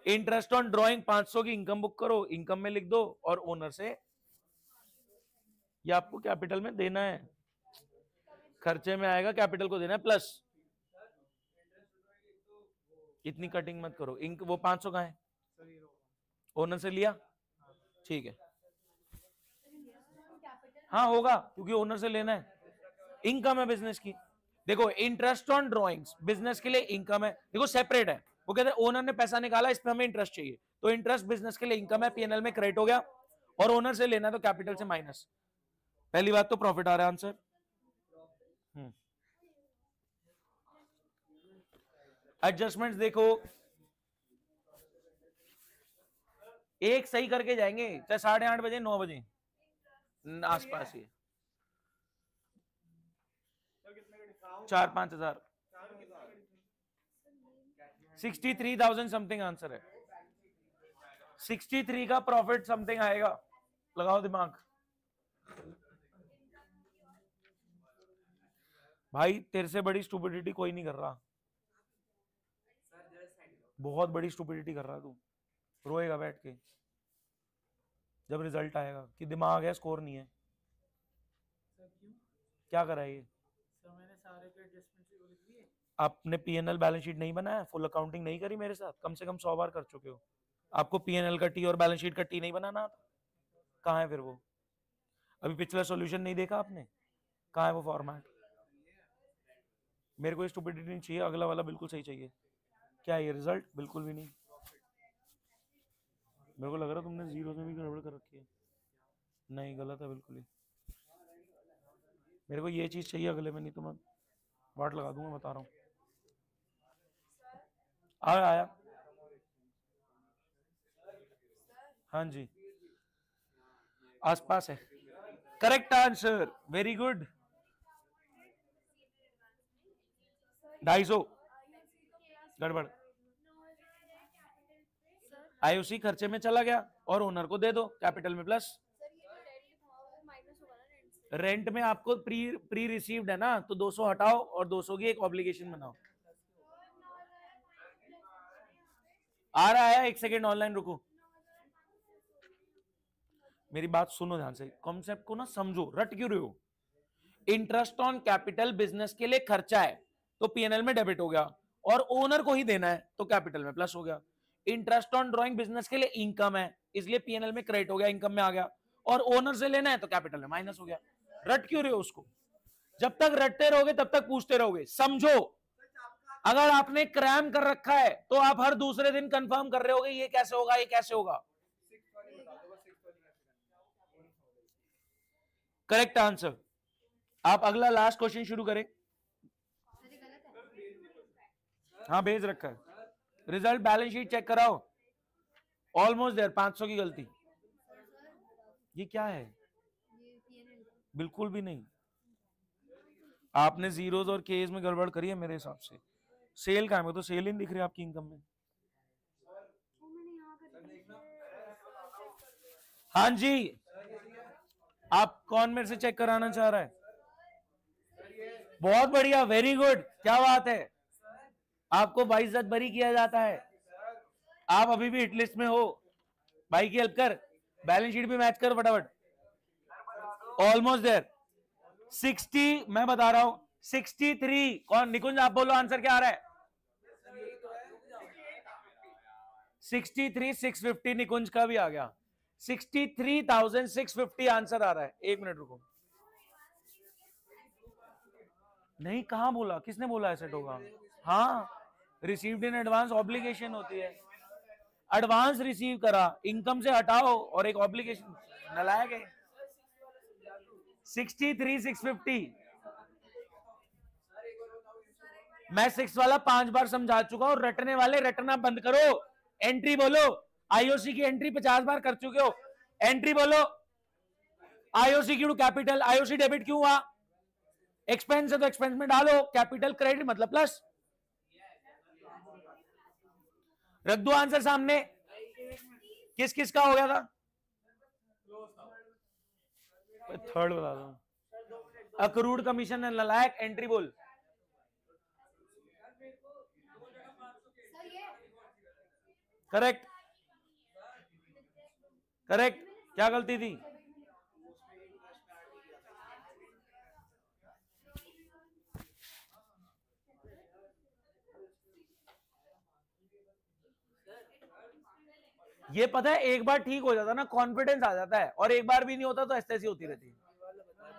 इंटरेस्ट ऑन ड्राइंग 500 की इनकम बुक करो, इनकम में लिख दो, और ओनर से ये आपको कैपिटल में देना है, खर्चे में आएगा, कैपिटल को देना है प्लस। इतनी कटिंग मत करो, वो 500 का है, ओनर से लिया, ठीक है, हाँ होगा क्योंकि ओनर से लेना है, इनकम है बिजनेस की। देखो इंटरेस्ट ऑन ड्राइंग्स बिजनेस के लिए इनकम है, देखो सेपरेट है, वो कहते हैं ओनर ने पैसा निकाला, इस पे हमें इंटरेस्ट चाहिए, तो इंटरेस्ट बिजनेस के लिए इनकम है, पीएनएल में क्रेडिट हो गया, और ओनर से लेना है तो कैपिटल से माइनस। पहली बात तो प्रॉफिट आ रहा है आंसर। एडजस्टमेंट्स देखो, एक सही करके जाएंगे, चाहे 8:30 बजे 9 बजे आसपास ही, 4-5 हजार, 63,000 समथिंग आंसर है, 63 का प्रॉफिट समथिंग आएगा, लगाओ दिमाग भाई, तेरे से बड़ी स्टूपिडिटी कोई नहीं कर रहा, बहुत बड़ी स्टूपिडिटी कर रहा तू, रोएगा बैठ के जब रिजल्ट आएगा कि दिमाग है स्कोर नहीं है। सर क्यों? क्या करा है ये? सर मैंने सारे के एडजस्टमेंट लिख दिए। आपने पीएनएल बैलेंस शीट नहीं बनाया, फुल अकाउंटिंग नहीं करी मेरे साथ, कम से कम 100 बार कर चुके हो। आपको पीएनएल का टी और बैलेंस शीट का टी नहीं बनाना आता? कहाँ है फिर वो? अभी पिछला सॉल्यूशन नहीं देखा आपने? कहाँ है वो फॉर्मेट? मेरे को स्टुपिडिटी नहीं चाहिए, अगला वाला बिल्कुल सही चाहिए। क्या है ये रिजल्ट? बिल्कुल भी नहीं। मेरे को लग रहा तुमने जीरो में भी गड़बड़ कर रखी है। नहीं, गलत है बिल्कुल ही। मेरे को ये चीज चाहिए अगले में, नहीं तो मैं वाट लगा दूंगा, बता रहा हूँ। आया। हाँ जी, आसपास है। Correct answer, very good. 250 गड़बड़। आईओसी खर्चे में चला गया और ओनर को दे दो कैपिटल में प्लस। रेंट में आपको प्री रिसीव्ड है ना, तो 200 हटाओ और 200 की एक ऑब्लिगेशन बनाओ। आ रहा है, एक सेकेंड ऑनलाइन रुको। मेरी बात सुनो ध्यान से, कॉन्सेप्ट को ना समझो, रट क्यों रहे हो। इंटरेस्ट ऑन कैपिटल बिजनेस के लिए खर्चा है तो पीएनएल में डेबिट हो गया, और ओनर को ही देना है तो कैपिटल में प्लस हो गया। इंटरेस्ट ऑन ड्राइंग बिजनेस के लिए इनकम है, इसलिए पीएनएल में क्रेडिट हो गया, इनकम में आ गया, और ओनर से लेना है तो कैपिटल में माइनस हो गया। रट क्यों रहे हो उसको? जब तक रटते रहोगे तब तक पूछते रहोगे। समझो, अगर आपने क्रैम कर रखा है तो आप हर दूसरे दिन कंफर्म कर रहे होगे ये कैसे होगा, ये कैसे होगा। Correct answer. आप अगला लास्ट क्वेश्चन शुरू करें। हाँ, भेज रखा है। रिजल्ट बैलेंस शीट चेक कराओ, ऑलमोस्ट देयर। 500 की गलती। ये क्या है? बिल्कुल भी नहीं। आपने जीरोस और केस में गड़बड़ करी है मेरे हिसाब से। सेल का है, तो सेल ही नहीं दिख रही आपकी इनकम में। हाँ जी, आप कौन मेरे से चेक कराना चाह रहा है? बहुत बढ़िया, वेरी गुड, क्या बात है। आपको बाइज्जत बरी किया जाता है। आप अभी भी हिट लिस्ट में हो। भाई की हेल्प कर, बैलेंस शीट भी मैच कर फटाफट। Almost there. 60, मैं बता रहा हूं 63। कौन? निकुंज, आप बोलो आंसर क्या आ रहा है? 63 650 निकुंज का भी आ गया। 63,650 आंसर आ रहा है। एक मिनट रुको। नहीं, कहां बोला? किसने बोला ऐसे होगा? हाँ, रिसीव्ड इन एडवांस ऑब्लिगेशन होती है। एडवांस रिसीव करा, इनकम से हटाओ और एक ऑब्लिगेशन। नलायक है। 63 650। मैं 6 वाला 5 बार समझा चुका हूं। रटने वाले रटना बंद करो। एंट्री बोलो। आईओसी की एंट्री 50 बार कर चुके हो। एंट्री बोलो। आईओसी क्यों कैपिटल? आईओसी डेबिट क्यों हुआ? एक्सपेंस है तो एक्सपेंस में डालो, कैपिटल क्रेडिट मतलब प्लस। रख दो आंसर सामने। किस किस का हो गया था? थर्ड बता दो। अक्रूड कमीशन है नलायक। एंट्री बोल। Correct, correct. क्या गलती थी? ये पता है, एक बार ठीक हो जाता ना, कॉन्फिडेंस आ जाता है, और एक बार भी नहीं होता तो ऐसी होती रहती है।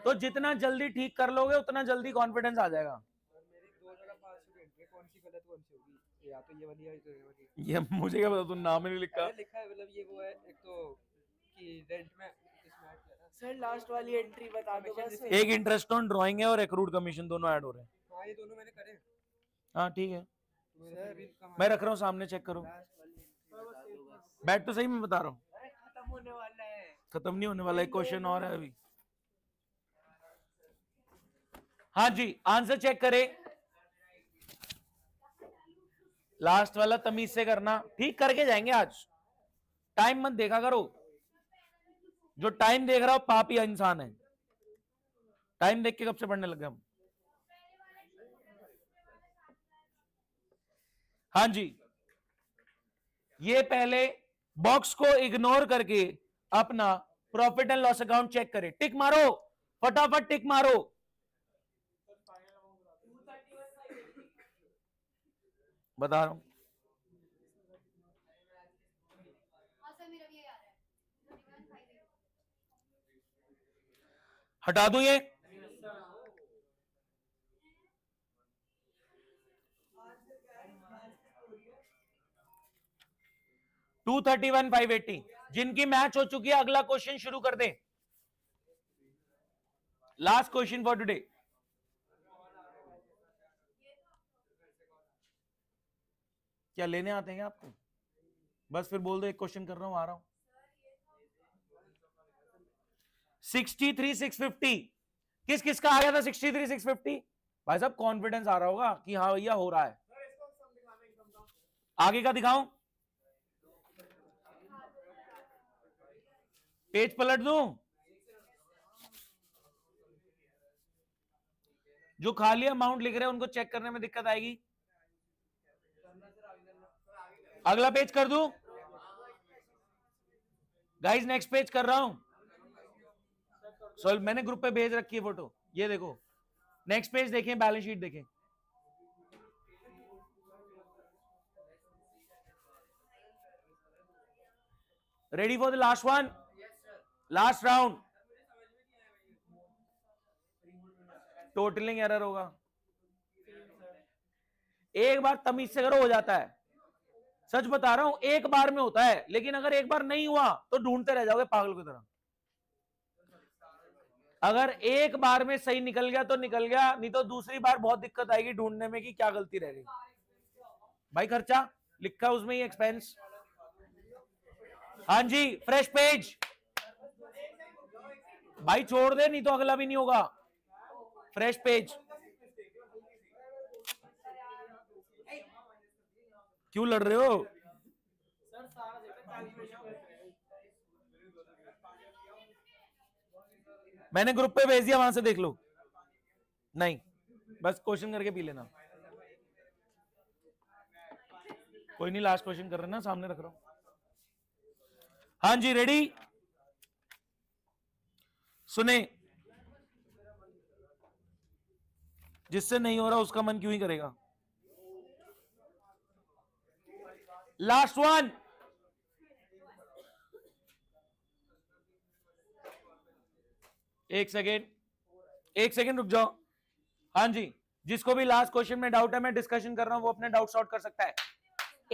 तो जितना जल्दी ठीक कर लोगे उतना जल्दी कॉन्फिडेंस आ जाएगा। या तो ये वाली है, तो ये वाली। ये मुझे क्या पता, तुम नाम ही नहीं लिखा। लिखा है, मतलब ये वो है। एक तो कि रेंट में सर लास्ट वाली एंट्री बता दो बस। एक इंटरेस्ट ऑन ड्राइंग है और एक्रूड कमीशन, दोनों ऐड हो रहे हैं। हाँ, ये दोनों मैंने करे। हाँ ठीक है, सर मैं रख रहा हूँ सामने, चेक करो। बैठ तो सही, मैं बता रहा हूँ। खत्म होने वाला है। खत्म नहीं होने वाला, एक क्वेश्चन और है अभी। हाँ जी, आंसर चेक करें। लास्ट वाला तमीज से करना, ठीक करके जाएंगे आज। टाइम मत देखा करो। जो टाइम देख रहा हो पापी इंसान है। टाइम देख के कब से पढ़ने लगे हम? हाँ जी, ये पहले बॉक्स को इग्नोर करके अपना profit and loss account check करें। टिक मारो, फटाफट टिक मारो। बता रहा हूं, हटा दूं ये? $231,580 जिनकी मैच हो चुकी है, अगला क्वेश्चन शुरू कर दें। Last question for today. क्या लेने आते हैं आपको? बस फिर बोल दो एक क्वेश्चन कर रहा हूं, आ रहा हूं। 63,650 किस किस का आ गया था? 63,650 भाई साहब कॉन्फिडेंस आ रहा होगा कि हाँ भैया हो रहा है। आगे का दिखाऊं? पेज पलट दूं? जो खाली अमाउंट लिख रहे हैं उनको चेक करने में दिक्कत आएगी। अगला पेज कर दूं? गाइस नेक्स्ट पेज कर रहा हूं। मैंने ग्रुप पे भेज रखी है फोटो, ये देखो। नेक्स्ट पेज देखें, बैलेंस शीट देखें। Ready for the last one, last round. Totalling error होगा, एक बार तमीज से करो हो जाता है। सच बता रहा हूं, एक बार में होता है, लेकिन अगर एक बार नहीं हुआ तो ढूंढते रह जाओगे पागल की तरह। अगर एक बार में सही निकल गया तो निकल गया, नहीं तो दूसरी बार बहुत दिक्कत आएगी ढूंढने में कि क्या गलती रह गई। भाई खर्चा लिखा उसमें ही, एक्सपेंस। हाँ जी, फ्रेश पेज। भाई छोड़ दे, नहीं तो अगला भी नहीं होगा। Fresh page. क्यों लड़ रहे हो? मैंने ग्रुप पे भेज दिया, वहां से देख लो। नहीं, बस क्वेश्चन करके पी लेना। कोई नहीं, लास्ट क्वेश्चन कर रहे ना, सामने रख रहा हूं। हाँ जी, रेडी? सुने, जिससे नहीं हो रहा उसका मन क्यों ही करेगा। Last one. एक सेकेंड रुक जाओ। हाँ जी, जिसको भी लास्ट क्वेश्चन में डाउट है, मैं डिस्कशन कर रहा हूं, वो अपने डाउट सॉर्ट कर सकता है।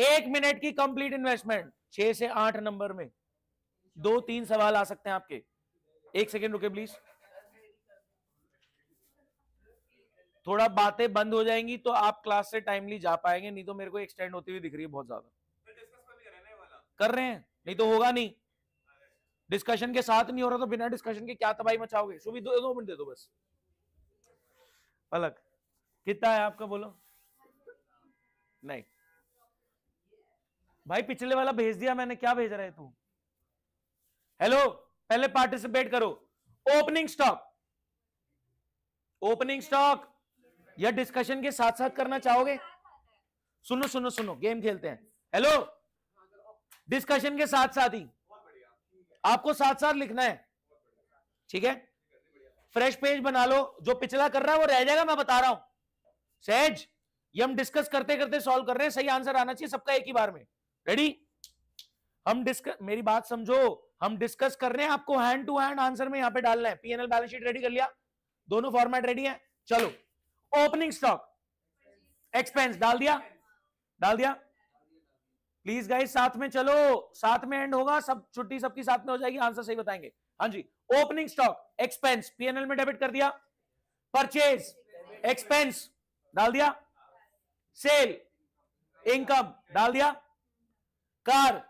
1 मिनट की कंप्लीट इन्वेस्टमेंट, 6 से 8 नंबर में 2-3 सवाल आ सकते हैं आपके। 1 सेकेंड रुके प्लीज। थोड़ा बातें बंद हो जाएंगी तो आप क्लास से टाइमली जा पाएंगे, नहीं तो मेरे को एक्सटेंड होती हुई दिख रही है बहुत ज्यादा। कर रहे हैं, नहीं तो होगा नहीं। डिस्कशन के साथ नहीं हो रहा तो बिना डिस्कशन के क्या तबाही मचाओगे। सुबह 2 मिनट दे दो बस। पलक कितना है आपका, बोलो। नहीं भाई, पिछले वाला भेज दिया मैंने, क्या भेज रहा है तू? हेलो, पहले पार्टिसिपेट करो। ओपनिंग स्टॉक, ओपनिंग स्टॉक या डिस्कशन के साथ साथ करना चाहोगे? सुनो सुनो सुनो, गेम खेलते हैं। हेलो, डिस्कशन के साथ साथ ही आपको साथ साथ लिखना है, ठीक है? फ्रेश पेज बना लो, जो पिछला कर रहा है वो रह जाएगा, मैं बता रहा हूं। सहज, ये हम डिस्कस करते करते सॉल्व कर रहे हैं, सही आंसर आना चाहिए सबका एक ही बार में। रेडी? हम मेरी बात समझो, हम डिस्कस कर रहे हैं, आपको हैंड टू हैंड आंसर में यहां पे डालना है। पीएनएल बैलेंस शीट रेडी कर लिया, दोनों फॉर्मेट रेडी है। चलो, ओपनिंग स्टॉक, एक्सपेंस डाल दिया, डाल दिया। प्लीज गाइस साथ में चलो, साथ में एंड होगा, सब छुट्टी सबकी साथ में हो जाएगी, आंसर सही बताएंगे। हाँ जी, ओपनिंग स्टॉक, एक्सपेंस, पीएनएल में डेबिट कर दिया। परचेज, एक्सपेंस डाल दिया। सेल, इनकम डाल दिया। कार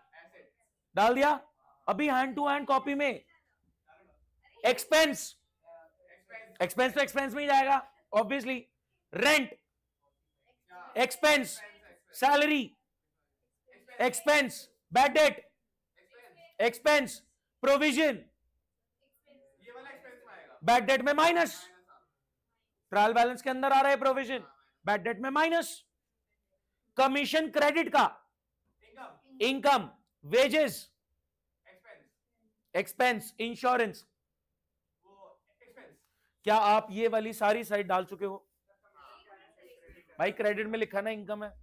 डाल दिया। अभी हैंड टू हैंड कॉपी में एक्सपेंस, एक्सपेंस तो एक्सपेंस में ही जाएगा obviously. Rent, expense. Salary, expense. Bad debt, expense. Provision, bad debt में माइनस। ट्रायल बैलेंस के अंदर आ रहा है प्रोविजन, बैड डेट में माइनस। कमीशन क्रेडिट का, इनकम। वेजेस, एक्सपेंस, इंश्योरेंस, क्या आप ये वाली सारी साइड डाल चुके हो? भाई क्रेडिट में लिखा ना इनकम है,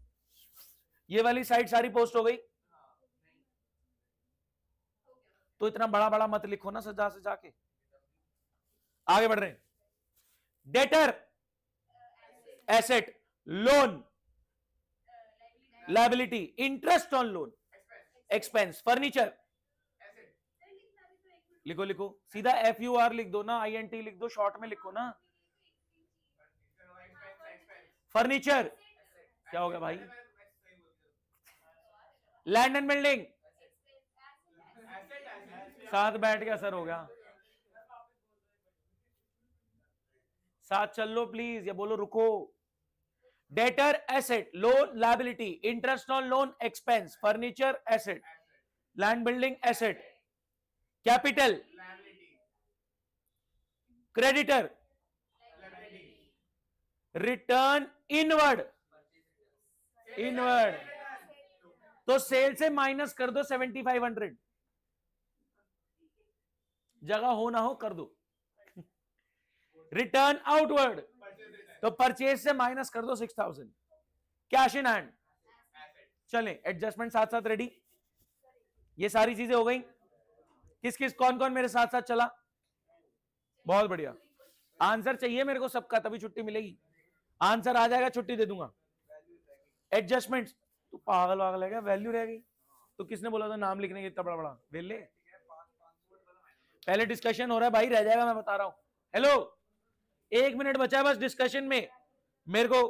ये वाली साइड सारी पोस्ट हो गई, तो इतना बड़ा बड़ा मत लिखो ना सजा सजा के। आगे बढ़ रहे हैं। Debtor asset, loan liability, interest on loan, expense, furniture, लिखो लिखो सीधा FUR लिख दो ना, INT लिख दो, शॉर्ट में लिखो ना। फर्नीचर क्या हो गया भाई? लैंड एंड बिल्डिंग, साथ बैठ के असर हो गया, साथ चल लो प्लीज, या बोलो रुको। Debtor asset, loan liability, interest on loan, expense, furniture asset, land building asset, capital, creditor, return inward, inward तो सेल से माइनस कर दो 7500, जगह हो ना हो कर दो। रिटर्न आउटवर्ड तो परचेज से माइनस कर दो 6000। कैश इन हैंड, चलें एडजस्टमेंट साथ साथ रेडी। ये सारी चीजें हो गई। किस किस कौन कौन मेरे साथ साथ चला? बहुत बढ़िया। आंसर चाहिए मेरे को सबका, तभी छुट्टी मिलेगी। आंसर आ जाएगा छुट्टी दे दूंगा। एडजस्टमेंट, तू पागल वागल है क्या? वैल्यू रह गई तो किसने बोला था नाम लिखने के इतना बड़ा बड़ा वेले? पहले डिस्कशन हो रहा है भाई, रह जाएगा मैं बता रहा हूं। हेलो 1 मिनट बचा है बस डिस्कशन में, मेरे को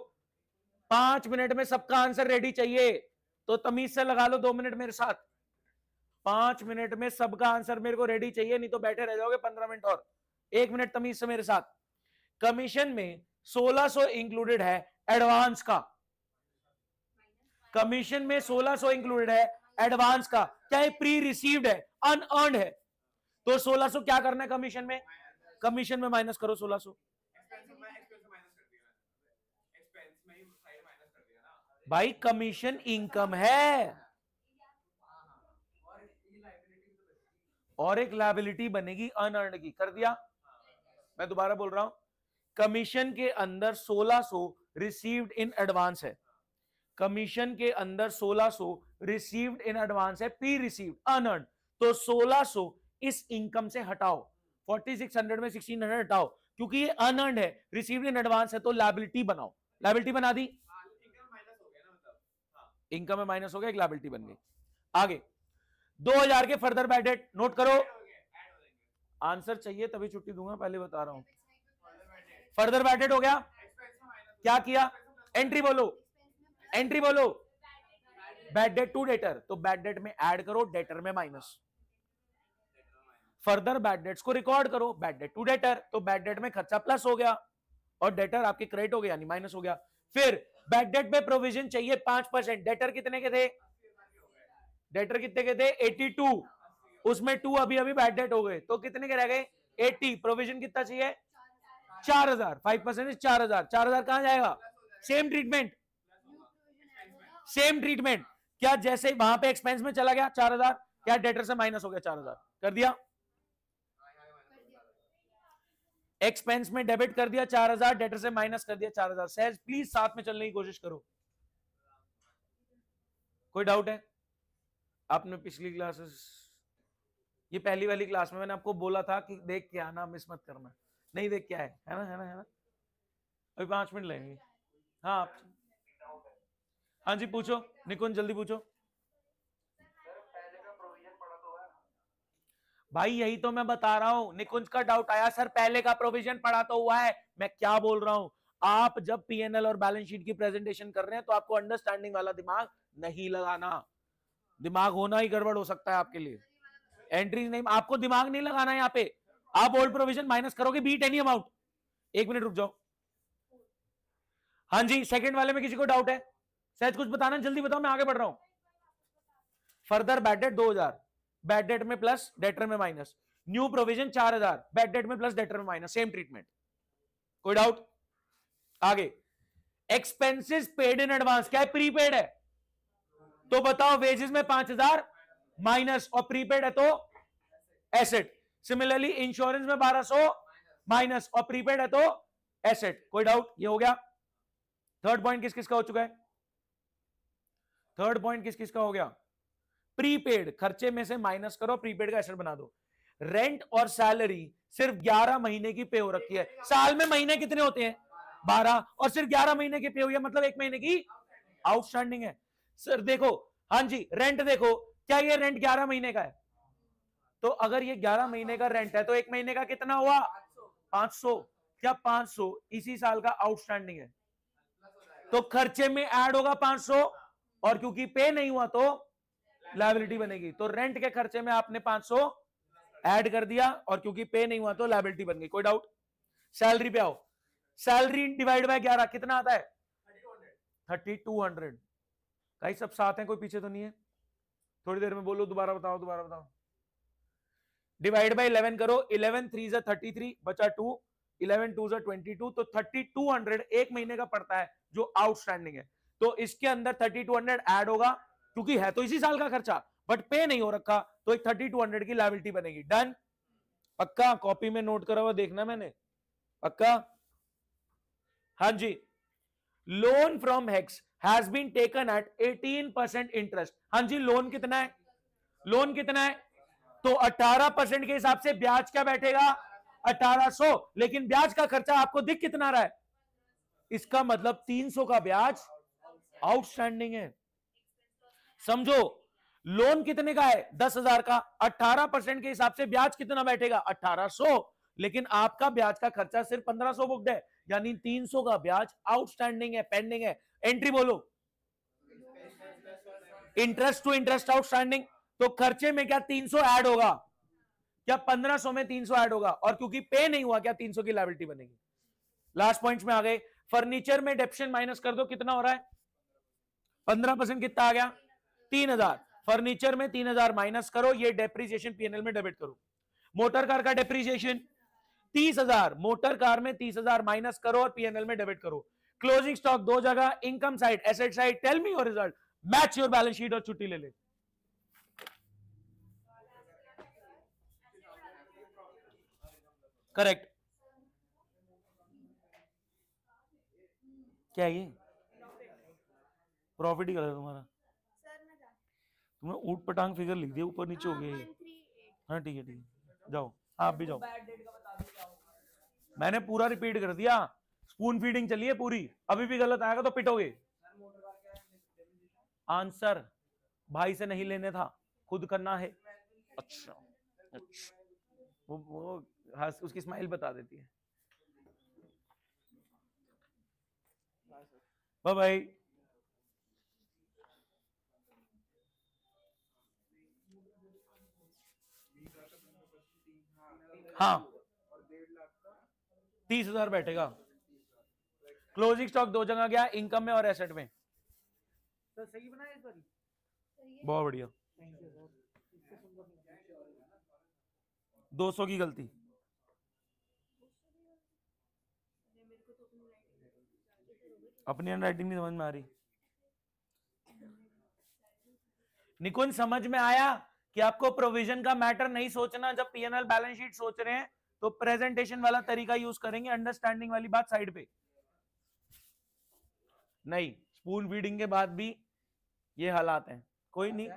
5 मिनट में सबका आंसर रेडी चाहिए, तो तमीज से लगा लो 2 मिनट मेरे साथ। 5 मिनट में सबका आंसर मेरे को रेडी चाहिए, नहीं तो बैठे रह जाओगे 15 मिनट और। 1 मिनट तमीज से मेरे साथ। कमीशन में 1600 इंक्लूडेड है एडवांस का, कमीशन में 1600 इंक्लूडेड है एडवांस का। क्या ये प्री रिसीव्ड है, अनअर्न्ड है? तो 1600 क्या करना है कमीशन में? कमीशन में माइनस करो 1600। भाई कमीशन इनकम है और एक लायबिलिटी बनेगी अनअर्न्ड की, कर दिया। मैं दोबारा बोल रहा हूं, कमीशन के अंदर 1600 रिसीव्ड इन एडवांस है, कमीशन के अंदर 1600 रिसीव्ड इन एडवांस है, प्री रिसीव्ड अनअर्न्ड। तो 1600 इस इनकम से हटाओ, 4600 में 1600 हटाओ, क्योंकि ये अनअर्न्ड है, रिसीव्ड इन एडवांस है, तो लायबिलिटी बनाओ। लायबिलिटी बना दी, इनकम में माइनस हो गया, एक लायबिलिटी बन गई। आगे 2000 के फर्दर बैड डेट नोट करो। आंसर चाहिए तभी छुट्टी दूंगा, पहले बता रहा हूं। फर्दर बैड डेट हो गया, क्या किया? एंट्री बोलो, एंट्री बोलो। बैड डेट टू डेटर, तो बैड डेट में ऐड करो, डेटर में माइनस। फर्दर बैड डेट्स को रिकॉर्ड करो, बैड डेट टू डेटर, तो बैड डेट में खर्चा प्लस हो गया और डेटर आपके क्रेडिट हो गया यानी माइनस हो गया। फिर बैड डेट पे प्रोविजन चाहिए 5%, डेटर कितने के थे? डेटर कितने के थे? 82, उसमें 2 अभी अभी बैड डेट हो गए, तो कितने के रह गए? 80। प्रोविजन कितना चाहिए? 4000। 5% 4000। 4000 कहां जाएगा? Same treatment, same treatment. क्या जैसे वहां पे एक्सपेंस में चला गया 4000, क्या डेटर से माइनस हो गया 4000? कर दिया। एक्सपेंस में डेबिट कर दिया 4000, डेटर से माइनस कर दिया 4000। सहज प्लीज साथ में चलने की कोशिश करो। कोई डाउट है? आपने पिछली क्लासेस, ये पहली वाली क्लास में मैंने आपको बोला था कि देख के आना, मिस मत करना। नहीं देख के आए, है ना, है ना, है ना? अभी 5 मिनट लगेंगे। हाँ आप, हाँ जी पूछो निकुंज, जल्दी पूछो। भाई यही तो मैं बता रहा हूं, निकुंज का डाउट आया सर पहले का प्रोविजन पड़ा तो हुआ है। मैं क्या बोल रहा हूं, आप जब P&L और बैलेंस शीट की प्रेजेंटेशन कर रहे हैं तो आपको अंडरस्टैंडिंग वाला दिमाग नहीं लगाना। दिमाग होना ही गड़बड़ हो सकता है आपके लिए। एंट्री नहीं, आपको दिमाग नहीं लगाना है यहाँ पे। आप ओल्ड प्रोविजन माइनस करोगे, बीट एनी अमाउंट। 1 मिनट रुक जाओ। हाँ जी, सेकंड वाले में किसी को डाउट है? सहज कुछ बताना, जल्दी बताओ, मैं आगे बढ़ रहा हूं। Further bad date 2000, bad debt में प्लस, डेटर में minus. New provision 4000, bad debt में प्लस, डेटर में माइनस। Same treatment. कोई डाउट? आगे एक्सपेंसेस पेड इन एडवांस, क्या है? प्रीपेड है, तो बताओ वेजेस में 5000 माइनस और प्रीपेड है तो एसेट। सिमिलरली इंश्योरेंस में 1200 माइनस और प्रीपेड है तो एसेट। कोई डाउट? ये हो गया। थर्ड पॉइंट किस किस का हो चुका है? थर्ड पॉइंट किस किस का हो गया? प्रीपेड, खर्चे में से माइनस करो, प्रीपेड का एसेट बना दो। रेंट और सैलरी सिर्फ 11 महीने की पे हो रखी है। साल में महीने कितने होते हैं? 12, और सिर्फ 11 महीने की पे हुई है, मतलब 1 महीने की आउटस्टैंडिंग है। सर देखो, हाँ जी, रेंट देखो, क्या ये रेंट 11 महीने का है? तो अगर ये 11 महीने का रेंट है तो 1 महीने का कितना हुआ? 500। क्या 500 इसी साल का आउटस्टैंडिंग है? तो खर्चे में ऐड होगा 500, और क्योंकि पे नहीं हुआ तो लायबिलिटी बनेगी। तो रेंट के खर्चे में आपने 500 ऐड कर दिया, और क्योंकि पे नहीं हुआ तो लायबिलिटी बन गई। कोई डाउट? सैलरी पे आओ। सैलरी डिवाइड बाय 11 कितना आता है? 3200। कई सब साथ हैं, कोई पीछे तो नहीं है? थोड़ी देर में बोलो, दोबारा बताओ, दोबारा बताओ। डिवाइड बाय 11 करो, 11 3 जा 33, बचा 2, 11 2 जा 22, तो 3200 1 महीने का पड़ता है जो आउटस्टैंडिंग है। तो इसके अंदर 3200 ऐड होगा, क्योंकि है तो इसी साल का खर्चा, बट पे नहीं हो रखा, तो एक 3200 की लायबिलिटी बनेगी। डन? पक्का? कॉपी में नोट करा हुआ देखना मैंने, पक्का? हाँ जी। Loan from X has been taken at 18% interest. हाँ जी, लोन कितना है? लोन कितना है? तो 18% के हिसाब से ब्याज क्या बैठेगा? 1800। लेकिन ब्याज का खर्चा आपको दिख कितना रहा है? इसका मतलब 300 का ब्याज आउटस्टैंडिंग है। समझो, लोन कितने का है? 10,000 का। 18% के हिसाब से ब्याज कितना बैठेगा? 1800। लेकिन आपका ब्याज का खर्चा सिर्फ 1500 बुक्ड है, यानी 300 का ब्याज आउटस्टैंडिंग है, पेंडिंग है। एंट्री बोलो। Interest to interest outstanding. तो खर्चे में क्या 300 ऐड होगा? क्या 1500 में 300 ऐड होगा? और क्योंकि पे नहीं हुआ, क्या 300 की लायबिलिटी बनेगी। लास्ट पॉइंट में आ गए। फर्नीचर में डेप्शन माइनस कर दो, कितना हो रहा है? 15% कितना आ गया? 3000। फर्नीचर में 3000 माइनस करो, ये डेप्रिसिएशन पीएनएल में डेबिट करो। मोटर कार का डेप्रिसिएशन 30,000, मोटर कार में 30,000 माइनस करो और पीएनएल में डेबिट करो। क्लोजिंग स्टॉक दो जगह, income side, asset side. Tell me your result, match your balance sheet और छुट्टी ले ले। करेक्ट। क्या ये प्रॉफिट ही गलत है तुम्हारा? तुमने ऊट पटांग फिगर लिख दिया, ऊपर नीचे हो गया। हाँ ठीक है, ठीक है, जाओ आप भी जाओ। मैंने पूरा रिपीट कर दिया, स्पून फीडिंग चलिए पूरी। अभी भी गलत आएगा तो पिटोगे। आंसर भाई से नहीं लेने था, खुद करना है। अच्छा अच्छा, वो हाँ, उसकी स्माइल बता देती है। Bye bye. हाँ 30,000 बैठेगा। क्लोजिंग स्टॉक दो जगह गया, इनकम में और एसेट में। तो सही बनाया इस बार? बहुत बढ़िया। 200 की गलती। अपनी हैंडराइटिंग नहीं समझ में आ रही। निकुंज समझ में आया कि आपको प्रोविजन का मैटर नहीं सोचना जब पीएनएल बैलेंस शीट सोच रहे हैं, तो प्रेजेंटेशन वाला तरीका यूज करेंगे। अंडरस्टैंडिंग वाली बात साइड पे नहीं। स्पून फीडिंग के बाद भी ये हालात हैं, कोई नहीं।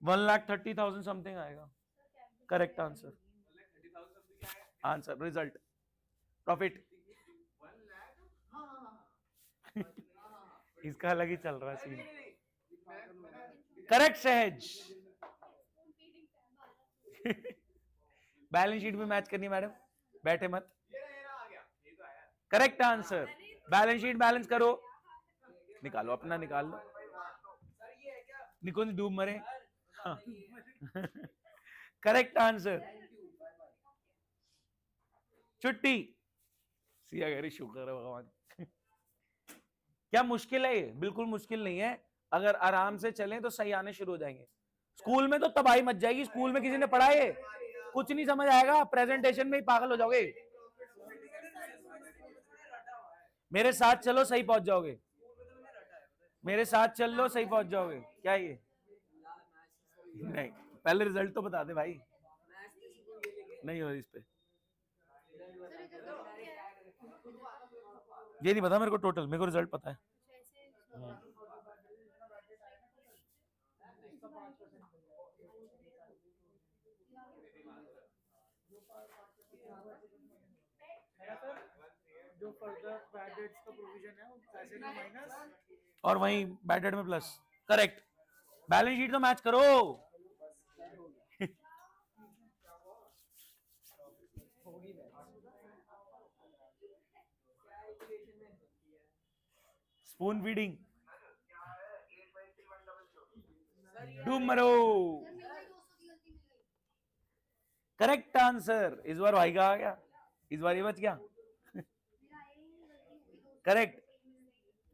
1,30,000 समथिंग आएगा। Correct answer. Answer result profit. इसका अलग ही चल रहा है सीन। करेक्ट सहज। बैलेंस शीट में मैच करनी है मैडम, बैठे मत। Correct answer. Balance sheet balance करो, निकालो अपना, निकाल लो। निकुंज डूब मरे। हाँ। Correct answer. छुट्टी। सिया गरी, शुक्र है भगवान। क्या मुश्किल है ये? बिल्कुल मुश्किल नहीं है। अगर आराम से चलें तो सही आने शुरू हो जाएंगे। स्कूल में तो तबाही मच जाएगी। स्कूल में किसी ने पढ़ा है? कुछ नहीं समझ आएगा, प्रेजेंटेशन में ही पागल हो जाओगे। मेरे साथ चलो, सही पहुंच जाओगे। मेरे साथ चल लो, सही पहुंच जाओगे। क्या ये? नहीं, पहले रिजल्ट तो बता दे भाई। नहीं हो इस पे, ये नहीं पता मेरे को टोटल, मेरे को रिजल्ट पता है। जो फर्दर बैड डेट्स का प्रोविजन है वो पैसे में माइनस और वहीं बैड डेट में प्लस। करेक्ट। बैलेंस शीट तो मैच करो। स्पून फीडिंग डूब मरो। Correct answer. इस बार भाई का आ गया, इस बार ये बच गया। करेक्ट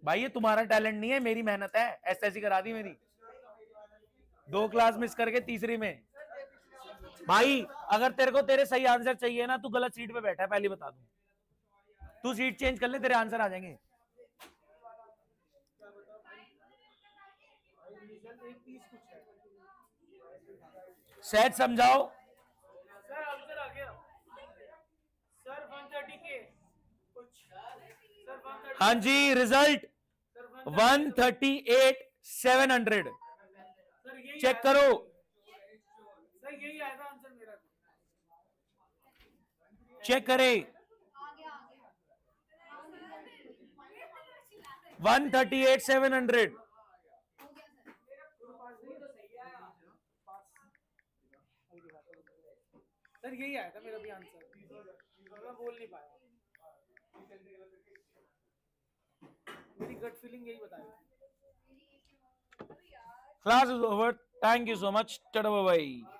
भाई, ये तुम्हारा टैलेंट नहीं है, मेरी मेहनत है। एसएससी करा दी मेरी, 2 क्लास मिस करके तीसरी में। भाई अगर तेरे को तेरे सही आंसर चाहिए ना, तू गलत सीट पे बैठा है, पहले बता दूं। तू सीट चेंज कर ले, तेरे आंसर आ जाएंगे। शायद समझाओ सर। आंसर आ गया सर 130 के कुछ सर 130। हाँ जी, रिजल्ट 138,700। सर यही चेक करो। सर यही आया था आंसर मेरा। चेक करे। 138,700। सर यही आया था मेरा भी आंसर, मैं बोल नहीं पाया। मेरी गट फीलिंग यही बता रही थी। Class is over. Thank you so much. Tada bye bye.